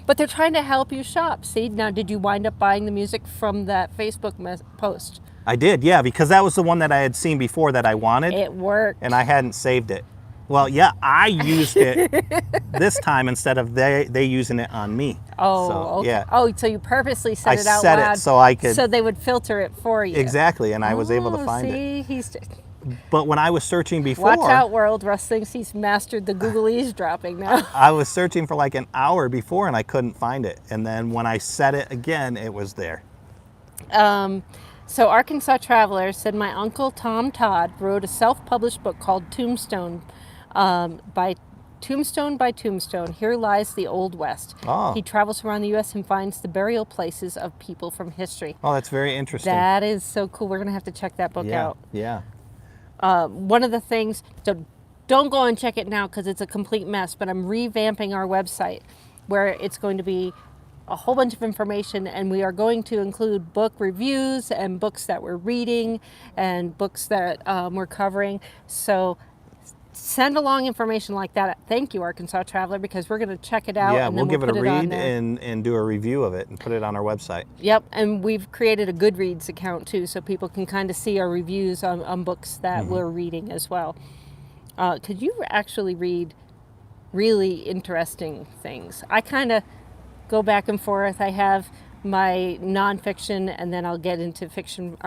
Speaker 2: but they're trying to help you shop. See, now did you wind up buying the music from that Facebook post?
Speaker 1: I did, yeah, because that was the one that I had seen before that I wanted.
Speaker 2: It worked,
Speaker 1: and I hadn't saved it. Well, yeah, I used it this time instead of they using it on me.
Speaker 2: Oh,
Speaker 1: so,
Speaker 2: okay.
Speaker 1: Yeah.
Speaker 2: Oh, so you purposely said it out
Speaker 1: loud. I
Speaker 2: loud
Speaker 1: set it so I could.
Speaker 2: So they would filter it for you.
Speaker 1: Exactly, and I was able to find
Speaker 2: it.
Speaker 1: But when I was searching before...
Speaker 2: Watch out, world. Russ thinks he's mastered the Google eavesdropping now.
Speaker 1: I was searching for like an hour before and I couldn't find it. And then when I set it again, it was there.
Speaker 2: So Arkansas Traveler said my uncle Tom Todd wrote a self-published book called Tombstone by Tombstone. Here lies the Old West.
Speaker 1: Oh.
Speaker 2: He travels around the U.S. and finds the burial places of people from history.
Speaker 1: Oh, that's very interesting.
Speaker 2: That is so cool. We're going to have to check that book out.
Speaker 1: Yeah.
Speaker 2: One of the things, so don't go and check it now because it's a complete mess, but I'm revamping our website where it's going to be a whole bunch of information, and we are going to include book reviews and books that we're reading and books that we're covering. So send along information like that. Thank you, Arkansas Traveler, because we're going to check it out.
Speaker 1: Yeah,
Speaker 2: and
Speaker 1: we'll
Speaker 2: then
Speaker 1: give it a
Speaker 2: put
Speaker 1: read
Speaker 2: on
Speaker 1: and do a review of it and put it on our website.
Speaker 2: Yep, and we've created a Goodreads account too, so people can kind of see our reviews on books that we're reading as well. Because you actually read really interesting things. I kind of go back and forth. I have my nonfiction, and then I'll get into fiction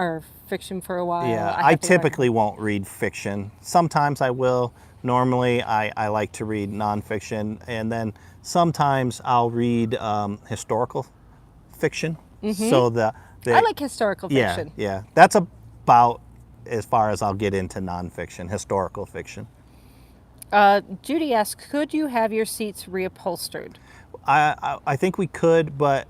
Speaker 2: for a while.
Speaker 1: Yeah, I typically won't read fiction. Sometimes I will. Normally, I like to read nonfiction, and then sometimes I'll read historical fiction. So
Speaker 2: I like historical fiction.
Speaker 1: Yeah, that's about as far as I'll get into nonfiction, historical fiction.
Speaker 2: Judy asks, could you have your seats reupholstered?
Speaker 1: I think we could, but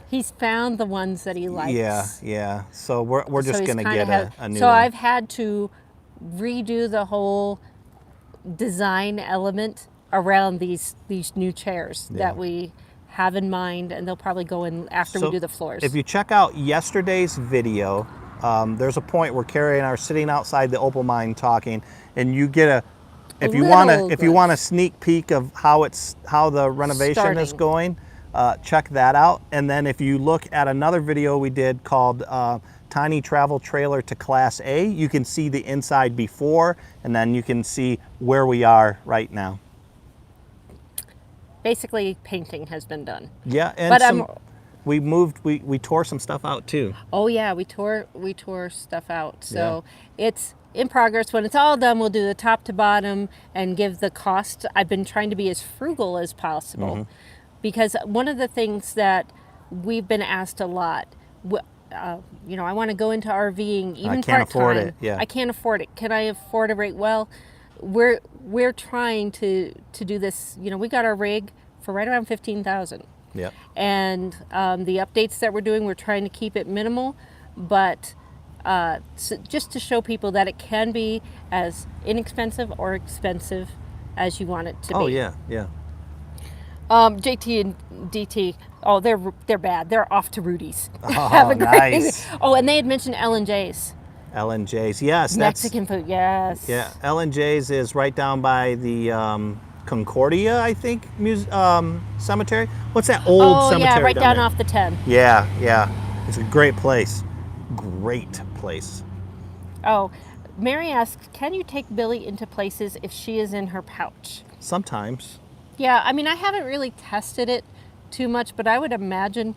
Speaker 2: he's found the ones that he likes.
Speaker 1: Yeah. So we're just gonna get a new
Speaker 2: So
Speaker 1: one.
Speaker 2: I've had to redo the whole design element around these new chairs that we have in mind, and they'll probably go in after we do the floors.
Speaker 1: If you check out yesterday's video, there's a point where Kerry and I are sitting outside the opal mine talking, and you get if you want a sneak peek of how the renovation is going, check that out. And then if you look at another video we did called Tiny Travel Trailer to Class A, you can see the inside before, and then you can see where we are right now.
Speaker 2: Basically, painting has been done.
Speaker 1: Yeah, and we tore some stuff out too.
Speaker 2: Oh yeah, we tore stuff out. So it's in progress. When it's all done, we'll do the top to bottom and give the cost. I've been trying to be as frugal as possible because one of the things that we've been asked a lot, I want to go into RVing even part-time. I can't afford it. Yeah. I can't afford it. Can I afford a rate? Well, we're trying to do this. We got our rig for right around $15,000.
Speaker 1: Yep.
Speaker 2: And the updates that we're doing, we're trying to keep it minimal, but just to show people that it can be as inexpensive or expensive as you want it to be.
Speaker 1: Oh yeah.
Speaker 2: JT and DT, they're bad. They're off to Rudy's.
Speaker 1: Oh, nice.
Speaker 2: Oh, and they had mentioned L&J's.
Speaker 1: L&J's, yes.
Speaker 2: Mexican food, yes.
Speaker 1: Yeah, L&J's is right down by the Concordia, I think, cemetery. What's that old cemetery?
Speaker 2: Oh, yeah, right down
Speaker 1: there?
Speaker 2: Off the 10.
Speaker 1: Yeah. It's a great place. Great place.
Speaker 2: Oh, Mary asks, can you take Billy into places if she is in her pouch?
Speaker 1: Sometimes.
Speaker 2: Yeah, I mean, I haven't really tested it too much, but I would imagine,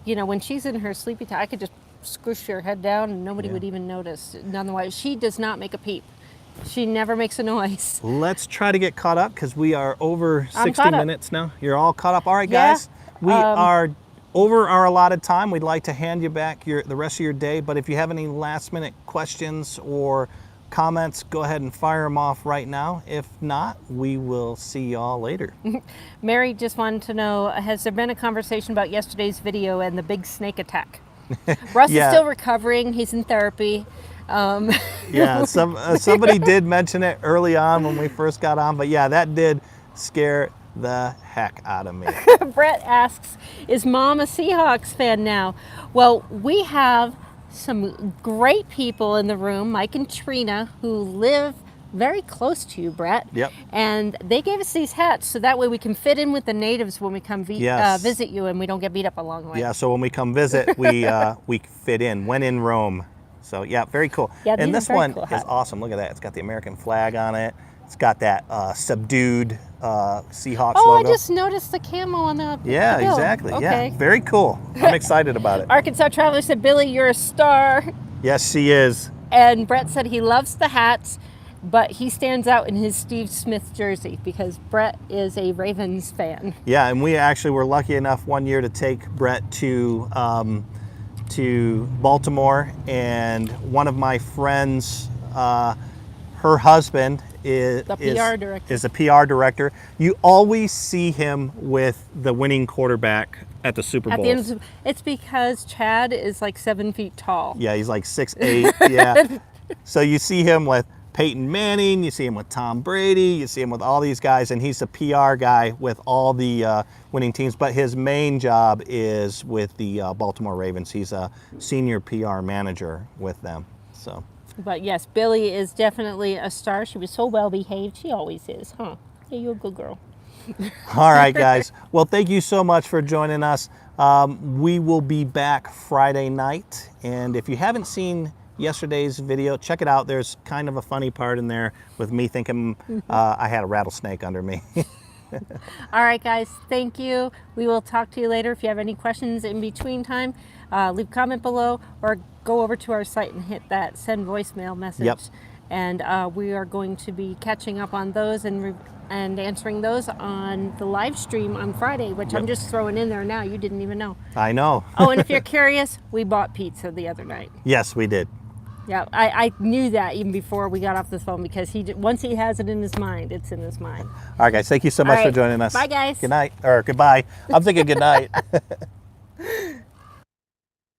Speaker 2: when she's in her sleepy time, I could just squish her head down and nobody would even notice. Otherwise, she does not make a peep. She never makes a noise.
Speaker 1: Let's try to get caught up because we are over 60 minutes now. You're all caught up. All right, guys. We are over our allotted time. We'd like to hand you back the rest of your day, but if you have any last minute questions or comments, go ahead and fire them off right now. If not, we will see y'all later.
Speaker 2: Mary just wanted to know, has there been a conversation about yesterday's video and the big snake attack? Russ is still recovering. He's in therapy.
Speaker 1: Somebody did mention it early on when we first got on, but that did scare the heck out of me.
Speaker 2: Brett asks, is Mom a Seahawks fan now? Well, we have some great people in the room, Mike and Trina, who live very close to you, Brett.
Speaker 1: Yep.
Speaker 2: And they gave us these hats so that way we can fit in with the natives when we come visit you and we don't get beat up along the way.
Speaker 1: Yeah, so when we come visit, we fit in, when in Rome. So very cool.
Speaker 2: Yeah,
Speaker 1: and this one is awesome. Look at that. It's got the American flag on it. It's got that subdued Seahawks logo.
Speaker 2: I just noticed the camo on the bill.
Speaker 1: Exactly. Okay. Yeah, very cool. I'm excited about it.
Speaker 2: Arkansas Traveler said, Billy, you're a star.
Speaker 1: Yes, she is.
Speaker 2: And Brett said he loves the hats, but he stands out in his Steve Smith jersey because Brett is a Ravens fan.
Speaker 1: Yeah, and we actually were lucky enough one year to take Brett to to Baltimore, and one of my friends, her husband is a PR director. You always see him with the winning quarterback at the Super Bowl.
Speaker 2: It's because Chad is like 7 feet tall.
Speaker 1: Yeah, he's like 6'8". Yeah. So you see him with Peyton Manning, you see him with Tom Brady, you see him with all these guys, and he's a PR guy with all the winning teams. But his main job is with the Baltimore Ravens. He's a senior PR manager with them. So.
Speaker 2: But yes, Billy is definitely a star. She was so well behaved. She always is, huh? Yeah, you're a good girl.
Speaker 1: All right, guys. Well, thank you so much for joining us. We will be back Friday night. And if you haven't seen yesterday's video, check it out. There's kind of a funny part in there with me thinking I had a rattlesnake under me.
Speaker 2: All right, guys. Thank you. We will talk to you later. If you have any questions in between time, leave a comment below or go over to our site and hit that send voicemail message.
Speaker 1: Yep.
Speaker 2: And we are going to be catching up on those and answering those on the live stream on Friday, which I'm just throwing in there now. You didn't even know.
Speaker 1: I know.
Speaker 2: Oh, and if you're curious, we bought pizza the other night.
Speaker 1: Yes, we did.
Speaker 2: Yeah, I knew that even before we got off the phone, because once he has it in his mind, it's in his mind.
Speaker 1: All right, guys. Thank you so much for joining us.
Speaker 2: Bye, guys.
Speaker 1: Good night, or goodbye. I'm thinking good night.